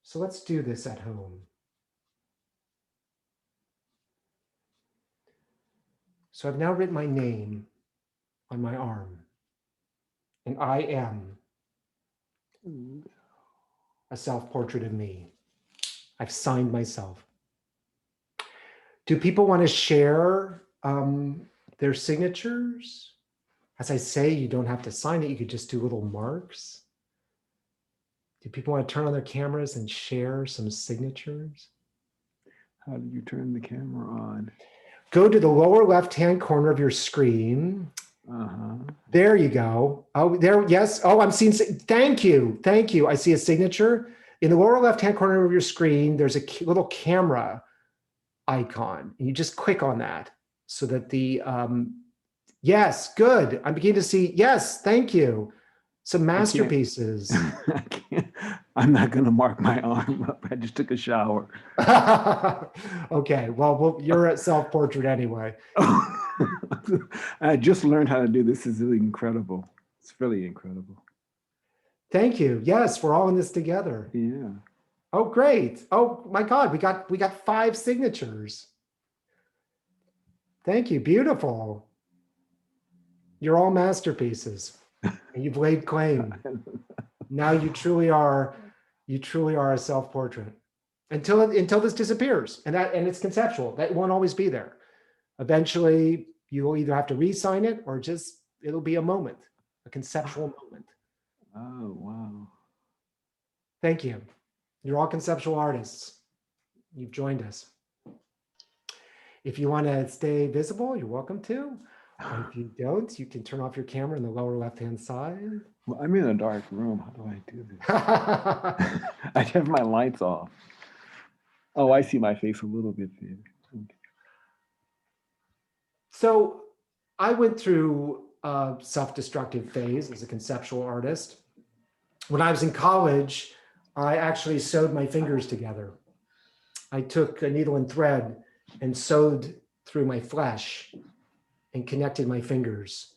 So let's do this at home. So I've now written my name on my arm, and I am a self-portrait of me. I've signed myself. Do people want to share their signatures? As I say, you don't have to sign it. You could just do little marks. Do people want to turn on their cameras and share some signatures? How do you turn the camera on? Go to the lower left-hand corner of your screen. There you go. Oh, there, yes. Oh, I'm seeing, thank you. Thank you. I see a signature. In the lower left-hand corner of your screen, there's a little camera icon. And you just click on that so that the, yes, good. I'm beginning to see, yes, thank you. Some masterpieces. I'm not going to mark my arm up. I just took a shower. Okay, well, you're a self-portrait anyway. I just learned how to do this. Is really incredible. It's really incredible. Thank you. Yes, we're all in this together. Yeah. Oh, great. Oh my God, we got 5 signatures. Thank you. Beautiful. You're all masterpieces. And you've laid claim. Now you truly are a self-portrait. Until this disappears. And it's conceptual. That won't always be there. Eventually, you will either have to re-sign it or just it'll be a moment, a conceptual moment. Oh, wow. Thank you. You're all conceptual artists. You've joined us. If you want to stay visible, you're welcome to. Or if you don't, you can turn off your camera in the lower left-hand side. Well, I'm in a dark room. How do I do this? I have my lights off. Oh, I see my face a little bit there. Okay. So I went through a self-destructive phase as a conceptual artist. When I was in college, I actually sewed my fingers together. I took a needle and thread and sewed through my flesh and connected my fingers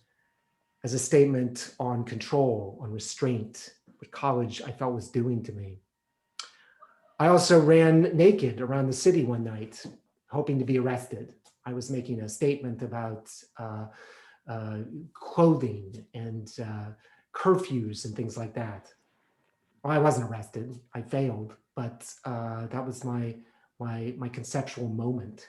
as a statement on control, on restraint, what college I felt was doing to me. I also ran naked around the city one night, hoping to be arrested. I was making a statement about clothing and curfews and things like that. Well, I wasn't arrested, I failed, but that was my conceptual moment.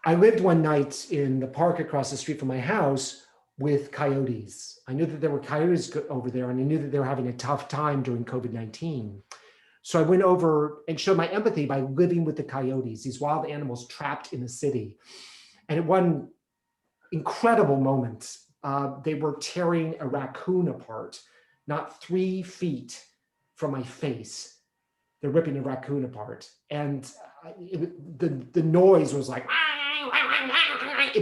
I lived one night in the park across the street from my house with coyotes. I knew that there were coyotes over there, and I knew that they were having a tough time during COVID-19. So I went over and showed my empathy by living with the coyotes, these wild animals trapped in the city. And at one incredible moment, they were tearing a raccoon apart, not 3 feet from my face. They're ripping a raccoon apart. And the noise was like,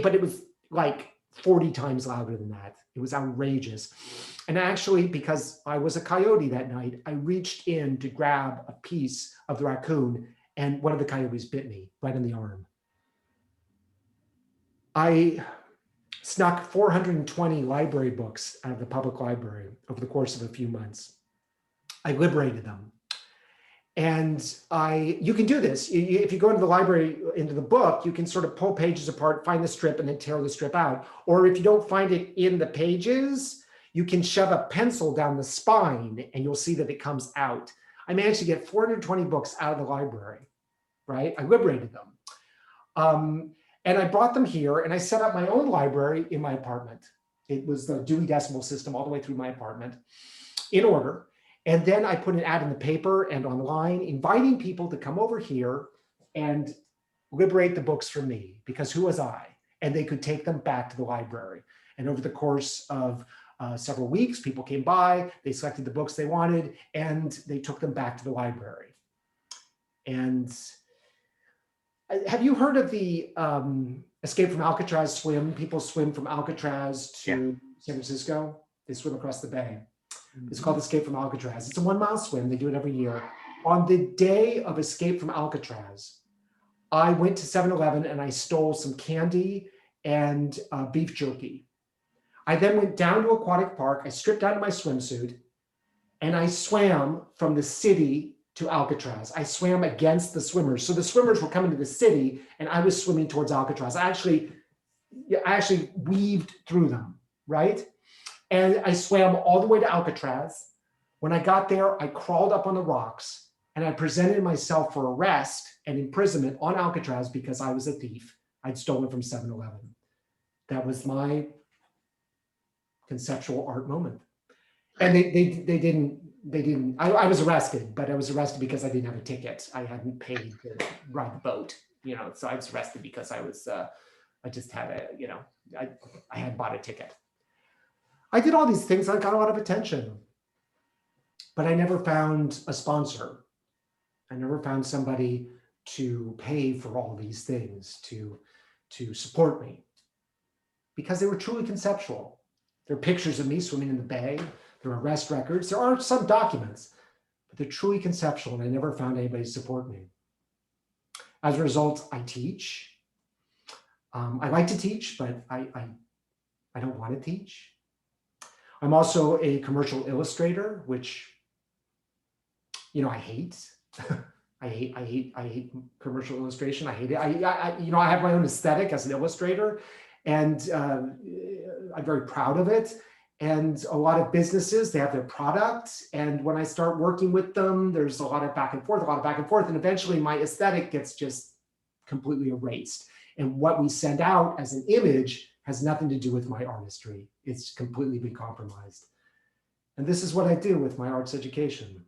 but it was like 40 times louder than that. It was outrageous. And actually, because I was a coyote that night, I reached in to grab a piece of the raccoon and one of the coyotes bit me right in the arm. I snuck 420 library books out of the public library over the course of a few months. I liberated them. And you can do this. If you go into the library, into the book, you can sort of pull pages apart, find the strip, and then tear the strip out. Or if you don't find it in the pages, you can shove a pencil down the spine and you'll see that it comes out. I managed to get 420 books out of the library, right? I liberated them. And I brought them here and I set up my own library in my apartment. It was the Dewey Decimal System all the way through my apartment in order. And then I put an ad in the paper and online, inviting people to come over here and liberate the books from me, because who was I? And they could take them back to the library. And over the course of several weeks, people came by, they selected the books they wanted, and they took them back to the library. And have you heard of the Escape from Alcatraz Swim? People swim from Alcatraz to San Francisco. They swim across the bay. It's called Escape from Alcatraz. It's a 1 mile swim. They do it every year. On the day of Escape from Alcatraz, I went to 7-Eleven and I stole some candy and beef jerky. I then went down to Aquatic Park. I stripped out of my swimsuit and I swam from the city to Alcatraz. I swam against the swimmers. So the swimmers were coming to the city and I was swimming towards Alcatraz. I actually weaved through them, right? And I swam all the way to Alcatraz. When I got there, I crawled up on the rocks and I presented myself for arrest and imprisonment on Alcatraz because I was a thief. I'd stolen from 7-Eleven. That was my conceptual art moment. And they didn't, I was arrested, but I was arrested because I didn't have a ticket. I hadn't paid to ride the boat, so I was arrested because I just had I had bought a ticket. I did all these things. I got a lot of attention, but I never found a sponsor. I never found somebody to pay for all these things, to support me, because they were truly conceptual. There are pictures of me swimming in the bay. There are arrest records. There are some documents, but they're truly conceptual, and I never found anybody to support me. As a result, I teach. I like to teach, but I don't want to teach. I'm also a commercial illustrator, which, I hate. I hate commercial illustration. I hate it. I have my own aesthetic as an illustrator, and I'm very proud of it. And a lot of businesses, they have their product. And when I start working with them, there's a lot of back and forth. And eventually my aesthetic gets just completely erased. And what we send out as an image has nothing to do with my artistry. It's completely been compromised. And this is what I do with my arts education.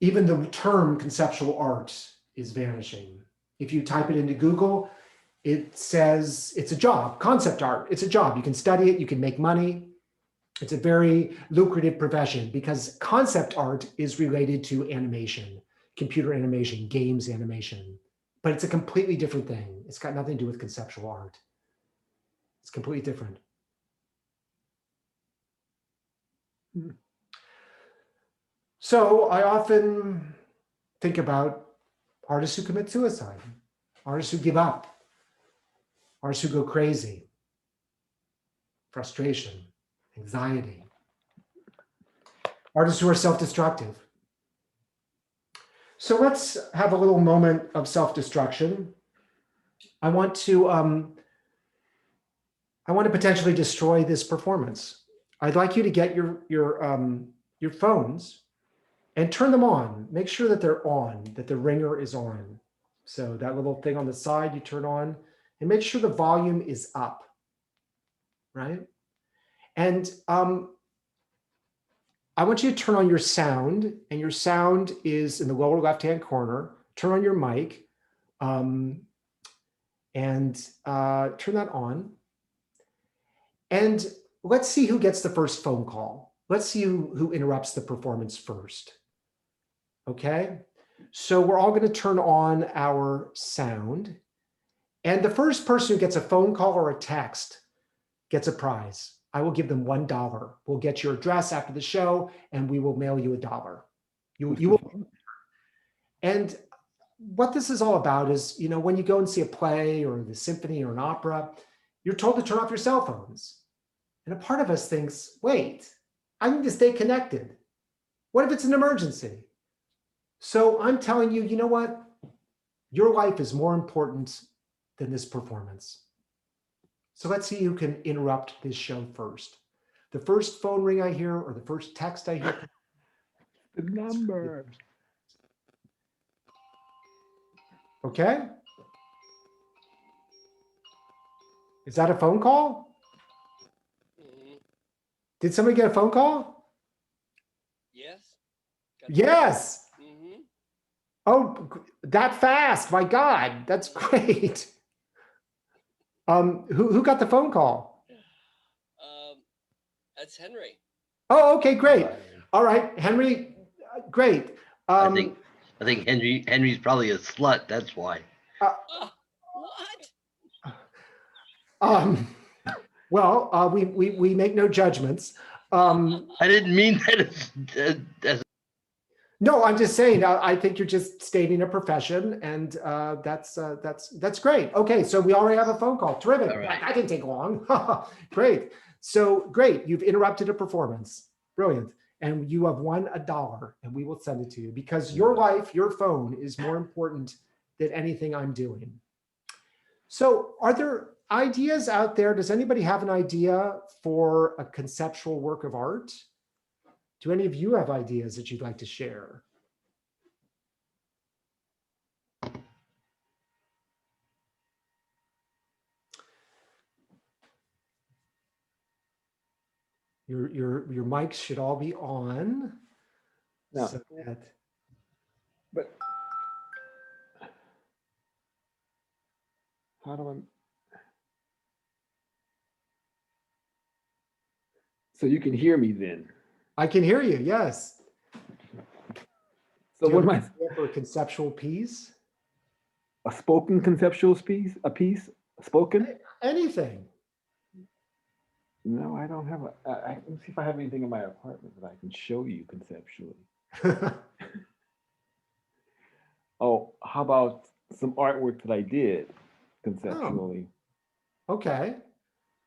Even the term conceptual art is vanishing. If you type it into Google, it says it's a job. Concept art, it's a job. You can study it, you can make money. It's a very lucrative profession because concept art is related to animation, computer animation, games animation. But it's a completely different thing. It's got nothing to do with conceptual art. It's completely different. So I often think about artists who commit suicide, artists who give up, artists who go crazy, frustration, anxiety, artists who are self-destructive. So let's have a little moment of self-destruction. I want to potentially destroy this performance. I'd like you to get your phones and turn them on. Make sure that they're on, that the ringer is on. So that little thing on the side you turn on, and make sure the volume is up, right? And I want you to turn on your sound, and your sound is in the lower left-hand corner. Turn on your mic and turn that on. And let's see who gets the first phone call. Let's see who interrupts the performance first. Okay, so we're all going to turn on our sound. And the first person who gets a phone call or a text gets a prize. I will give them $1. We'll get your address after the show and we will mail you $1. You will. And what this is all about is, when you go and see a play or the symphony or an opera, you're told to turn off your cell phones. And a part of us thinks, wait, I need to stay connected. What if it's an emergency? So I'm telling you, you know what? Your life is more important than this performance. So let's see who can interrupt this show first. The first phone ring I hear or the first text I hear. The number. Okay. Is that a phone call? Did somebody get a phone call? Yes. Yes. Mm-hmm. Oh, that fast. My God, that's great. Who got the phone call? That's Henry. Oh, okay, great. All right, Henry, great. I think Henry's probably a slut. That's why. What? Well, we make no judgments. I didn't mean that as No, I'm just saying. I think you're just stating a profession, and that's great. Okay, so we already have a phone call. Terrific. All right. That didn't take long. Great. So great. You've interrupted a performance. Brilliant. And you have won $1, and we will send it to you because your life, your phone, is more important than anything I'm doing. So, are there ideas out there? Does anybody have an idea for a conceptual work of art? Do any of you have ideas that you'd like to share? Your mics should all be on. No. So that, But how do I? So you can hear me then. I can hear you. Yes. So Do you what am have I? an idea for a conceptual piece? A spoken conceptual piece? A piece? Spoken? Anything. No, I don't have a. Let me see if I have anything in my apartment that I can show you conceptually. Oh, how about some artwork that I did conceptually? Okay.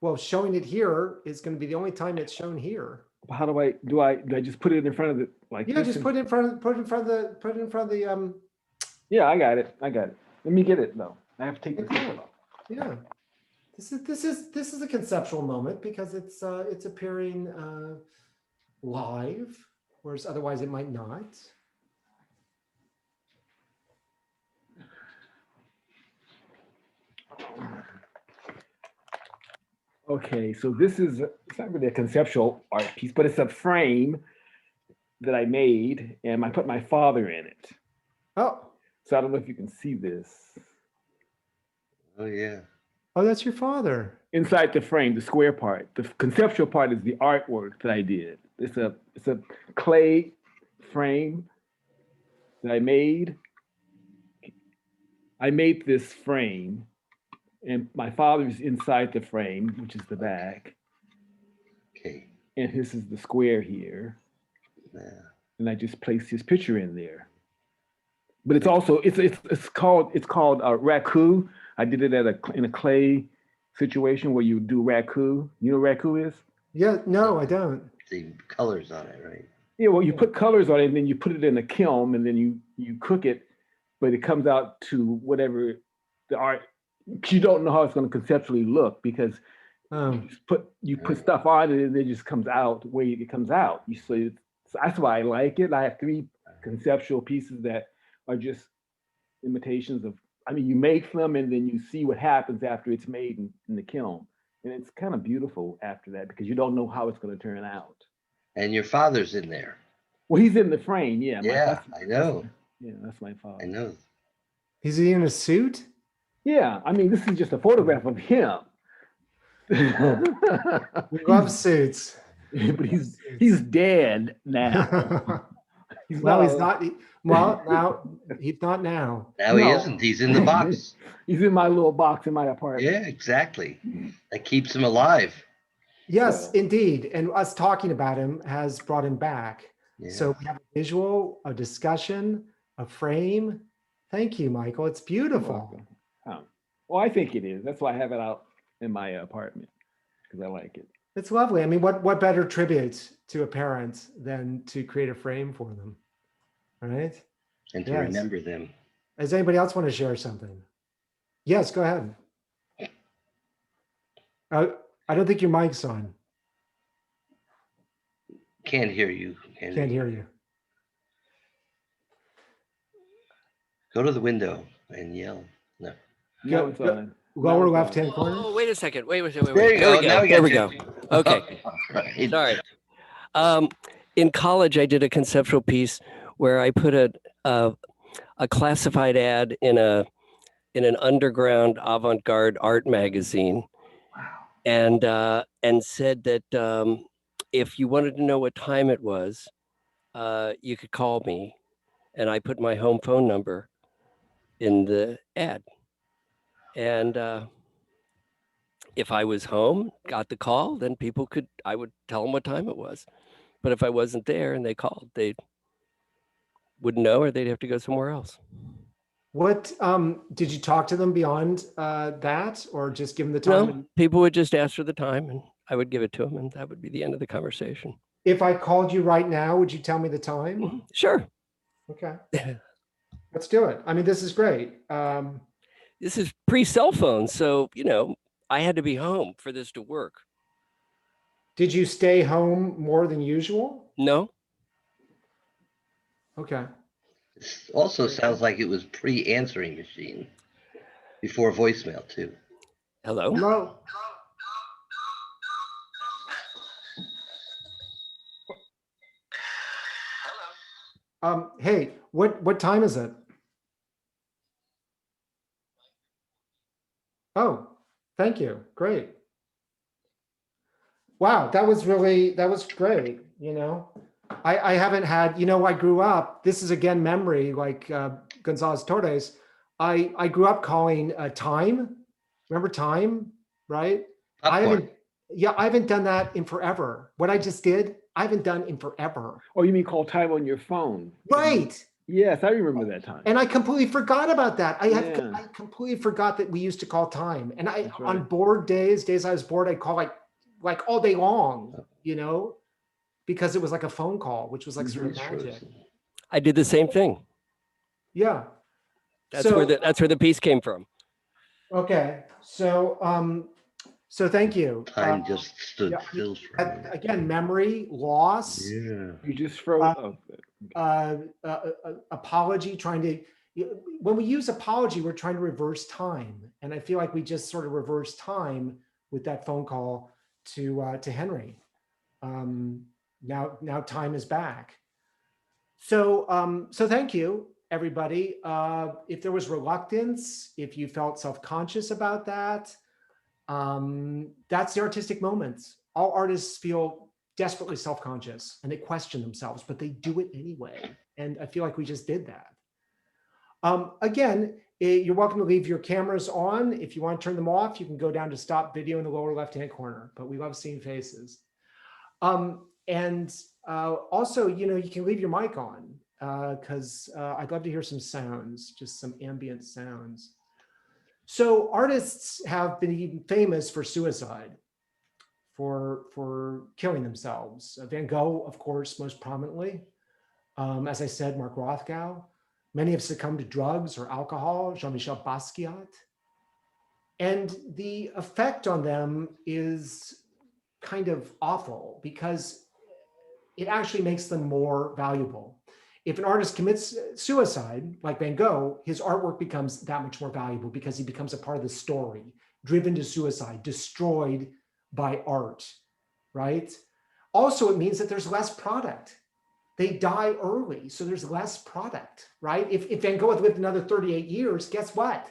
Well, showing it here is going to be the only time it's shown here. How do I just put it in front of the like? Yeah, this just and- put it in front of the Yeah, I got it. Let me get it though. I have to take this Okay. off. Yeah. This is a conceptual moment because it's appearing live, whereas otherwise it might not. Okay, so this is it's not really a conceptual art piece, but it's a frame that I made, and I put my father in it. Oh, So I don't know if you can see this. oh yeah. oh, that's your father. Inside the frame, the square part, the conceptual part is the artwork that I did. It's a clay frame that I made. I made this frame, and my father's inside the frame, which is the back, Okay. and this is the square here, Yeah. and I just placed his picture in there. But it's also it's called raku. I did it in a clay situation where you do raku. You know what raku is? Yeah, no, I don't. The colors on it, right? Yeah, well, you put colors on it, and then you put it in a kiln, and then you cook it, but it comes out to whatever the art. You don't know how it's going to conceptually look because you put stuff on it, and it just comes out the way it comes out. So that's why I like it. I have 3 conceptual pieces that are just imitations of. I mean, you make them, and then you see what happens after it's made in the kiln, and it's kind of beautiful after that because you don't know how it's going to turn out. And your father's in there. Well, he's in the frame, yeah. Yeah, I know. That's my father. I know. Is he in a suit? Yeah, I mean, this is just a photograph of him. We love suits. But he's dead now. He's Well, he's not. not. Well, now he's not now. Now he No. isn't. He's in the box. He's in my little box in my apartment. Yeah, exactly. That keeps him alive. Yes, So- indeed. And us talking about him has brought him back. Yeah. So we have a visual, a discussion, A frame. Thank you, Michael. It's beautiful. Well, I think it is. That's why I have it out in my apartment, because I like it. It's lovely. I mean, what better tribute to a parent than to create a frame for them, right? And to Yes. remember them. Does anybody else want to share something? Yes, go ahead. I don't think your mic's on. Can't hear you. Can't hear you. Go to the window and yell. No. No, it's on. Lower No, it's left-hand on. corner. Oh, wait a second. Wait. There you go. Now we There got we you. go. Okay. Right. Sorry. In college, I did a conceptual piece where I put a classified ad in an underground avant-garde art magazine, and said that if you wanted to know what time it was, you could call me, and I put my home phone number in the ad, and if I was home, got the call, then I would tell them what time it was. But if I wasn't there and they called, they wouldn't know, or they'd have to go somewhere else. What did you talk to them beyond that, or just give them the time? No, people would just ask for the time, and I would give it to them, and that would be the end of the conversation. If I called you right now, would you tell me the time? Sure. Okay, let's do it. I mean, this is great. This is pre-cell phone, so I had to be home for this to work. Did you stay home more than usual? No. Okay. This also sounds like it was pre-answering machine before voicemail too. Hello. Hello. Hey, what time is it? Oh, thank you. Great. Wow, that was great. I haven't had, I grew up, this is again memory, like Gonzalez Torres. I grew up calling time. Remember time, right? Popcorn. I haven't done that in forever. What I just did, I haven't done in forever. Oh, you mean call time on your phone? Right. Yes, I remember that time. And I completely forgot about that. Yeah. I completely forgot that we used to call time. And That's right. on bored days I was bored, I'd call like all day long, because it was like a phone call, which was like sort of magic. I did the same thing. Yeah. That's where the piece came from. Okay. So thank you. Time just stood still for a minute. Again, memory, loss. Yeah. You just froze. Apology, when we use apology, we're trying to reverse time. And I feel like we just sort of reversed time with that phone call to Henry. Now time is back. So thank you, everybody. If there was reluctance, if you felt self-conscious about that, that's the artistic moments. All artists feel desperately self-conscious and they question themselves, but they do it anyway. And I feel like we just did that. Again, you're welcome to leave your cameras on. If you want to turn them off, you can go down to stop video in the lower left-hand corner, but we love seeing faces. Also, you can leave your mic on because I'd love to hear some sounds, just some ambient sounds. So artists have been even famous for suicide, for killing themselves. Van Gogh, of course, most prominently. As I said, Mark Rothko. Many have succumbed to drugs or alcohol, Jean-Michel Basquiat. And the effect on them is kind of awful because it actually makes them more valuable. If an artist commits suicide, like Van Gogh, his artwork becomes that much more valuable because he becomes a part of the story, driven to suicide, destroyed by art, right? Also, it means that there's less product. They die early, so there's less product, right? If Van Gogh had lived another 38 years, guess what?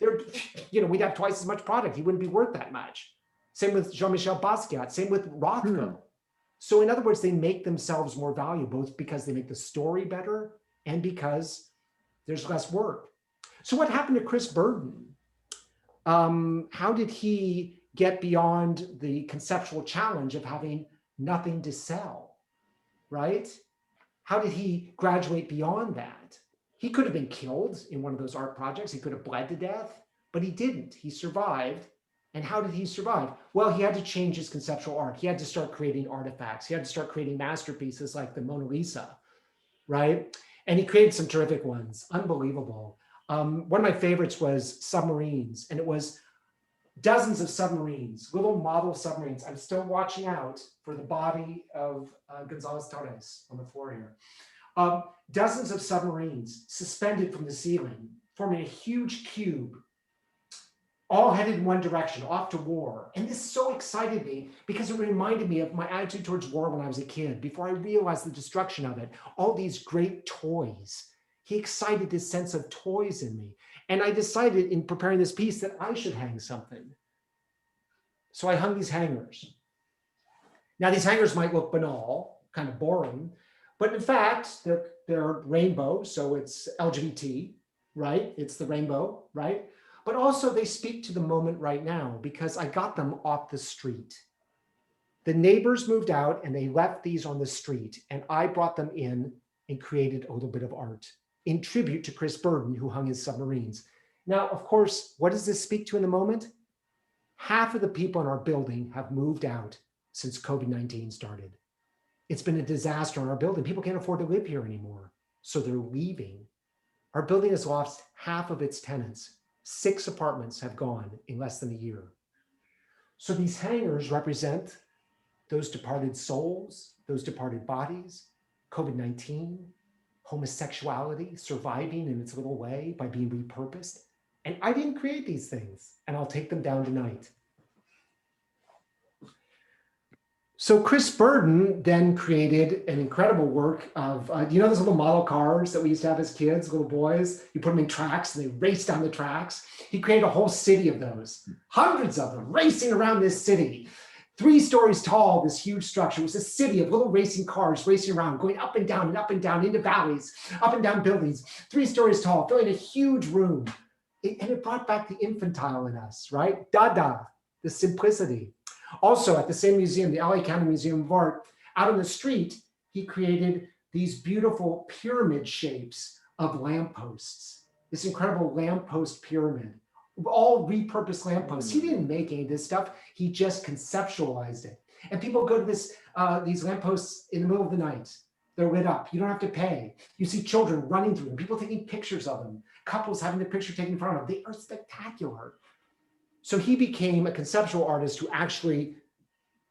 We'd have twice as much product. He wouldn't be worth that much. Same with Jean-Michel Basquiat, same with Rothko. So in other words, they make themselves more valuable both because they make the story better and because there's less work. So what happened to Chris Burton? How did he get beyond the conceptual challenge of having nothing to sell, right? How did he graduate beyond that? He could have been killed in one of those art projects. He could have bled to death, but he didn't. He survived. And how did he survive? Well, he had to change his conceptual art. He had to start creating artifacts. He had to start creating masterpieces like the Mona Lisa, right? And he created some terrific ones, unbelievable. One of my favorites was submarines, and it was dozens of submarines, little model submarines. I'm still watching out for the body of Gonzalez Torres on the floor here. Dozens of submarines suspended from the ceiling, forming a huge cube, all headed in one direction, off to war. And this so excited me because it reminded me of my attitude towards war when I was a kid, before I realized the destruction of it. All these great toys. He excited this sense of toys in me. And I decided in preparing this piece that I should hang something. So I hung these hangers. Now these hangers might look banal, kind of boring, but in fact, they're rainbow, so it's LGBT, right? It's the rainbow, right? But also they speak to the moment right now because I got them off the street. The neighbors moved out and they left these on the street, and I brought them in and created a little bit of art in tribute to Chris Burton, who hung his submarines. Now, of course, what does this speak to in the moment? Half of the people in our building have moved out since COVID-19 started. It's been a disaster in our building. People can't afford to live here anymore, so they're leaving. Our building has lost half of its tenants. 6 apartments have gone in less than a year. So these hangers represent those departed souls, those departed bodies, COVID-19, homosexuality surviving in its little way by being repurposed. And I didn't create these things, and I'll take them down tonight. So Chris Burton then created an incredible work of, you know those little model cars that we used to have as kids, little boys? You put them in tracks and they race down the tracks. He created a whole city of those, hundreds of them racing around this city. 3 stories tall, this huge structure. It was a city of little racing cars racing around, going up and down into valleys, up and down buildings, 3 stories tall, filling a huge room. And it brought back the infantile in us, right? Dada, the simplicity. Also at the same museum, the LA County Museum of Art, out on the street, he created these beautiful pyramid shapes of lampposts, this incredible lamppost pyramid, all repurposed lampposts. He didn't make any of this stuff. He just conceptualized it. And people go to these lampposts in the middle of the night. They're lit up. You don't have to pay. You see children running through them, people taking pictures of them, couples having their picture taken in front of them. They are spectacular. So he became a conceptual artist who actually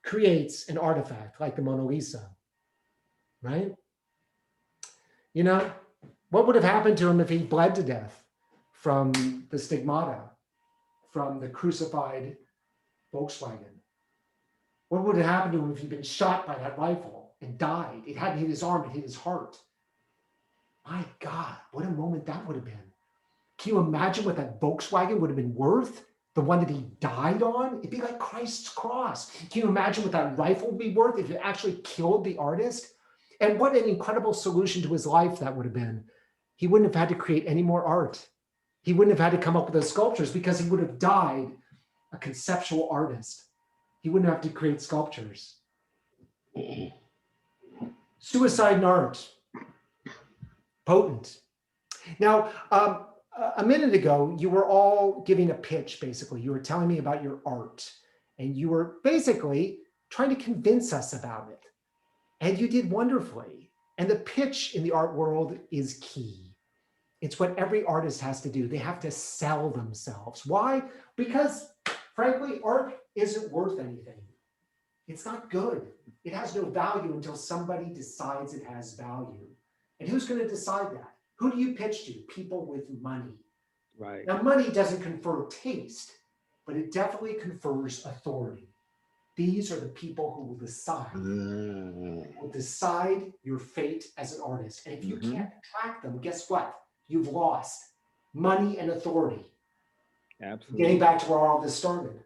creates an artifact like the Mona Lisa, right? You know, what would have happened to him if he bled to death from the stigmata, from the crucified Volkswagen? What would have happened to him if he'd been shot by that rifle and died? It hadn't hit his arm, it hit his heart. My God, what a moment that would have been. Can you imagine what that Volkswagen would have been worth? The one that he died on? It'd be like Christ's cross. Can you imagine what that rifle would be worth if it actually killed the artist? And what an incredible solution to his life that would have been. He wouldn't have had to create any more art. He wouldn't have had to come up with those sculptures because he would have died a conceptual artist. He wouldn't have to create sculptures. Suicide in art. Potent. Now, a minute ago, you were all giving a pitch, basically. You were telling me about your art, and you were basically trying to convince us about it. And you did wonderfully. And the pitch in the art world is key. It's what every artist has to do. They have to sell themselves. Why? Because, frankly, art isn't worth anything. It's not good. It has no value until somebody decides it has value. And who's going to decide that? Who do you pitch to? People with money. Right. Now, money doesn't confer taste, but it definitely confers authority. These are the people who will decide your fate as an artist. And if you can't attract them, guess what? You've lost money and authority. Absolutely. Getting back to where all this started.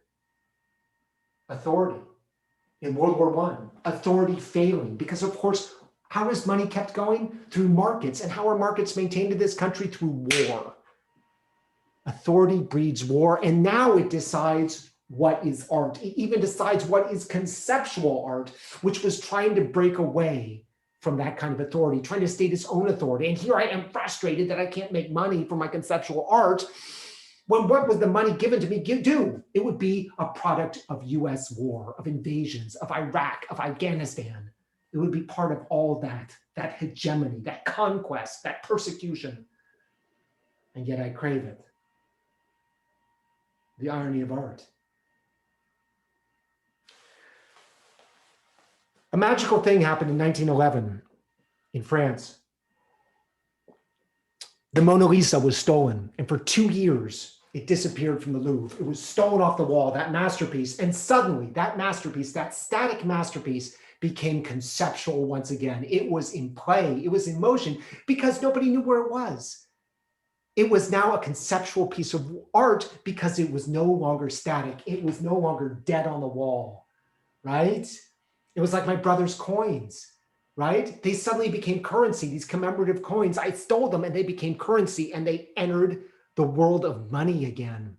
Authority. In World War I, authority failing. Because of course, how is money kept going? Through markets. And how are markets maintained in this country? Through war. Authority breeds war. And now it decides what is art. It even decides what is conceptual art, which was trying to break away from that kind of authority, trying to state its own authority. And here I am frustrated that I can't make money from my conceptual art. When what was the money given to me do? It would be a product of US war, of invasions, of Iraq, of Afghanistan. It would be part of all that hegemony, that conquest, that persecution. And yet I crave it. The irony of art. A magical thing happened in 1911 in France. The Mona Lisa was stolen, and for 2 years, it disappeared from the Louvre. It was stolen off the wall, that masterpiece, and suddenly that masterpiece, that static masterpiece, became conceptual once again. It was in play, it was in motion, because nobody knew where it was. It was now a conceptual piece of art because it was no longer static. It was no longer dead on the wall, right? It was like my brother's coins, right? They suddenly became currency, these commemorative coins. I stole them and they became currency and they entered the world of money again.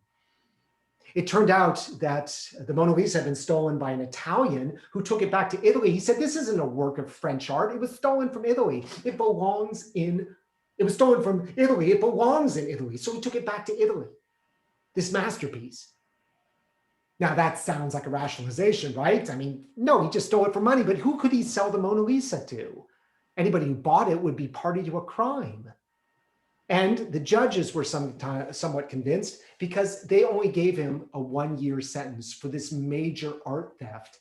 It turned out that the Mona Lisa had been stolen by an Italian who took it back to Italy. He said, this isn't a work of French art. It was stolen from Italy. It was stolen from Italy. It belongs in Italy. So he took it back to Italy, this masterpiece. Now that sounds like a rationalization, right? I mean, no, he just stole it for money, but who could he sell the Mona Lisa to? Anybody who bought it would be party to a crime. And the judges were somewhat convinced because they only gave him a 1-year sentence for this major art theft.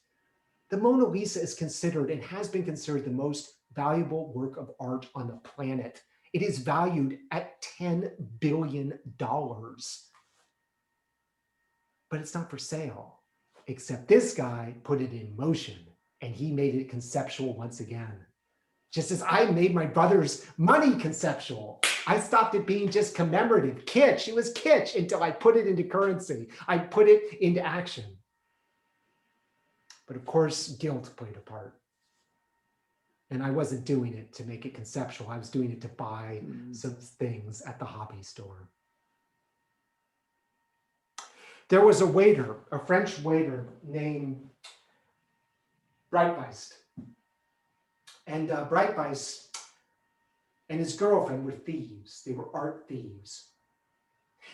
The Mona Lisa is considered and has been considered the most valuable work of art on the planet. It is valued at $10 billion. But it's not for sale, except this guy put it in motion and he made it conceptual once again. Just as I made my brother's money conceptual, I stopped it being just commemorative, kitsch. It was kitsch until I put it into currency. I put it into action. But of course, guilt played a part. And I wasn't doing it to make it conceptual. I was doing it to buy some things at the hobby store. There was a waiter, a French waiter named Breitweist. And Breitweist and his girlfriend were thieves. They were art thieves.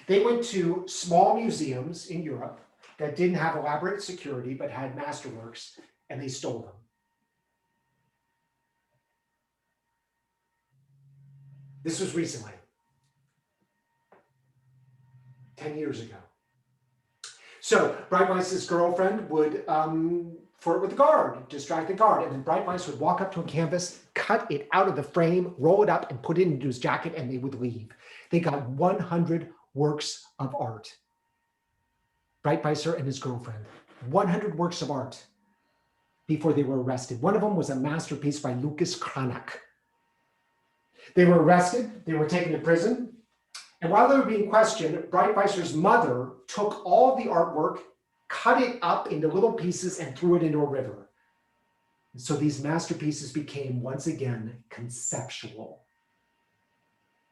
They went to small museums in Europe that didn't have elaborate security but had masterworks, and they stole them. This was recently, 10 years ago. So Breitweist's girlfriend would flirt with the guard, distract the guard, and then Breitweist would walk up to a canvas, cut it out of the frame, roll it up, and put it into his jacket, and they would leave. They got 100 works of art. Breitweist and his girlfriend, 100 works of art before they were arrested. One of them was a masterpiece by Lucas Cranach. They were arrested, they were taken to prison, and while they were being questioned, Breitweist's mother took all the artwork, cut it up into little pieces, and threw it into a river. And so these masterpieces became once again conceptual.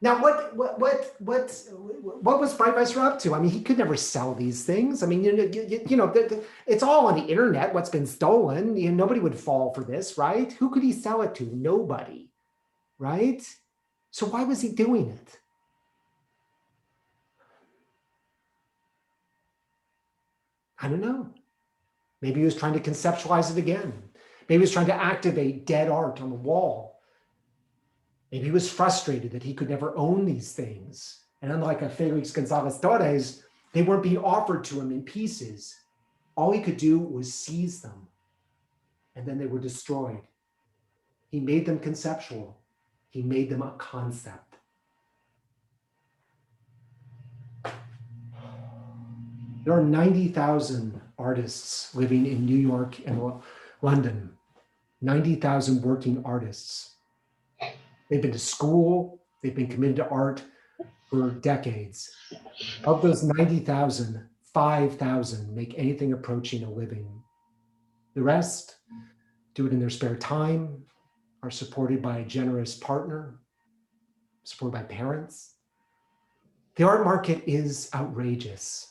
Now, what was Breitweist up to? I mean, he could never sell these things. I mean, it's all on the internet. What's been stolen? Nobody would fall for this, right? Who could he sell it to? Nobody, right? So why was he doing it? I don't know. Maybe he was trying to conceptualize it again. Maybe he was trying to activate dead art on the wall. Maybe he was frustrated that he could never own these things. And unlike a Felix Gonzalez Torres, they weren't being offered to him in pieces. All he could do was seize them, and then they were destroyed. He made them conceptual. He made them a concept. There are 90,000 artists living in New York and London, 90,000 working artists. They've been to school, they've been committed to art for decades. Of those 90,000, 5,000 make anything approaching a living. The rest do it in their spare time, are supported by a generous partner, supported by parents. The art market is outrageous.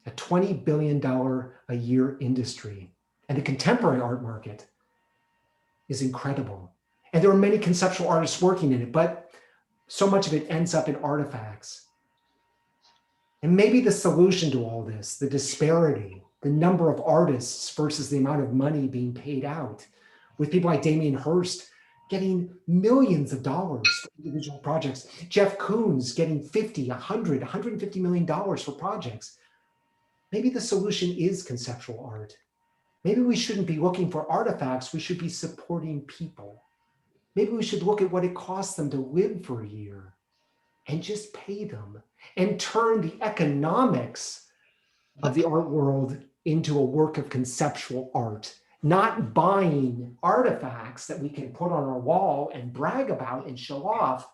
A $20 billion a year industry. And the contemporary art market is incredible. And there are many conceptual artists working in it, but so much of it ends up in artifacts. And maybe the solution to all this, the disparity, the number of artists versus the amount of money being paid out, with people like Damien Hirst getting millions of dollars for individual projects, Jeff Koons getting 50, 100, $150 million for projects. Maybe the solution is conceptual art. Maybe we shouldn't be looking for artifacts, we should be supporting people. Maybe we should look at what it costs them to live for a year and just pay them and turn the economics of the art world into a work of conceptual art, not buying artifacts that we can put on our wall and brag about and show off,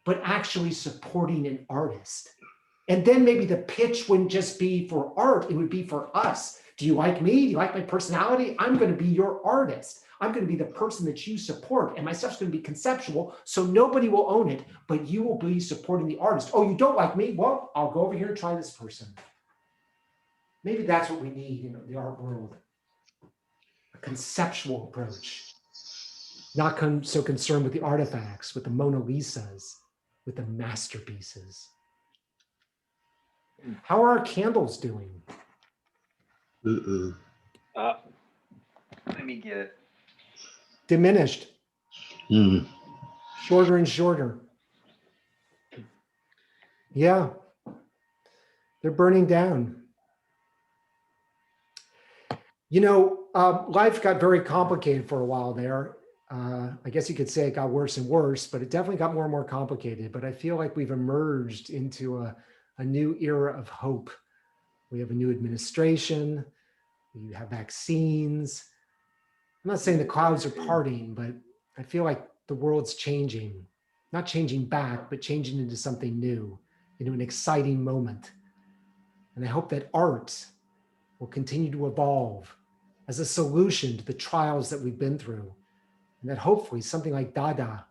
but actually supporting an artist. And then maybe the pitch wouldn't just be for art, it would be for us. Do you like me? Do you like my personality? I'm going to be your artist. I'm going to be the person that you support, and my stuff's going to be conceptual, so nobody will own it, but you will be supporting the artist. Oh, you don't like me? Well, I'll go over here and try this person. Maybe that's what we need in the art world. A conceptual approach. Not so concerned with the artifacts, with the Mona Lisas, with the masterpieces. How are our candles doing? Let me get it. Diminished. Shorter and shorter. Yeah. They're burning down. You know, life got very complicated for a while there. I guess you could say it got worse and worse, but it definitely got more and more complicated. But I feel like we've emerged into a new era of hope. We have a new administration. We have vaccines. I'm not saying the clouds are parting, but I feel like the world's changing. Not changing back, but changing into something new, into an exciting moment. And I hope that art will continue to evolve as a solution to the trials that we've been through. And that hopefully something like Dada,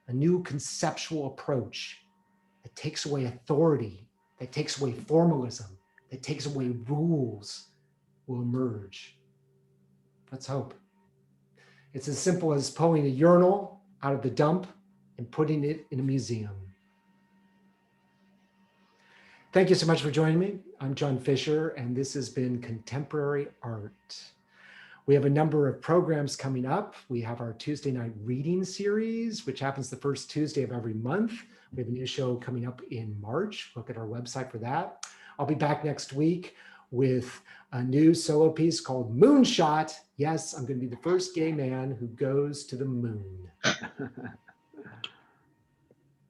a new conceptual approach that takes away authority, that takes away formalism, that takes away rules, will emerge. Let's hope. It's as simple as pulling a urinal out of the dump and putting it in a museum. Thank you so much for joining me. I'm John Fisher, and this has been Contemporary Art. We have a number of programs coming up. We have our Tuesday night reading series, which happens the first Tuesday of every month. We have a new show coming up in March. Look at our website for that. I'll be back next week with a new solo piece called Moonshot. Yes, I'm going to be the first gay man who goes to the moon.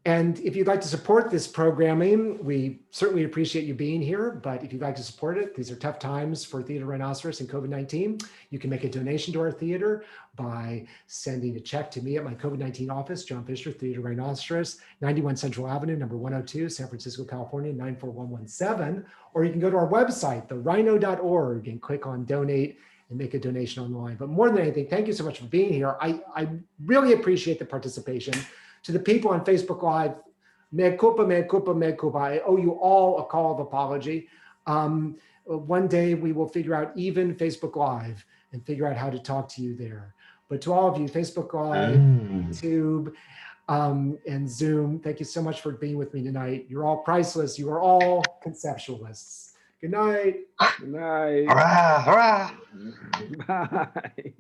And if you'd like to support this programming, we certainly appreciate you being here. But if you'd like to support it, these are tough times for Theater Rhinoceros and COVID-19. You can make a donation to our theater by sending a check to me at my COVID-19 office, John Fisher, Theater Rhinoceros, 91 Central Avenue, number 102, San Francisco, California, 94117. Or you can go to our website, therhino.org, and click on donate and make a donation online. But more than anything, thank you so much for being here. I really appreciate the participation. To the people on Facebook Live, mea culpa, mea culpa, mea culpa. I owe you all a call of apology. One day we will figure out even Facebook Live and figure out how to talk to you there. But to all of you, Facebook Live, YouTube, and Zoom, thank you so much for being with me tonight. You're all priceless. You are all conceptualists. Good night. Good night. Hurrah, hurrah. Bye.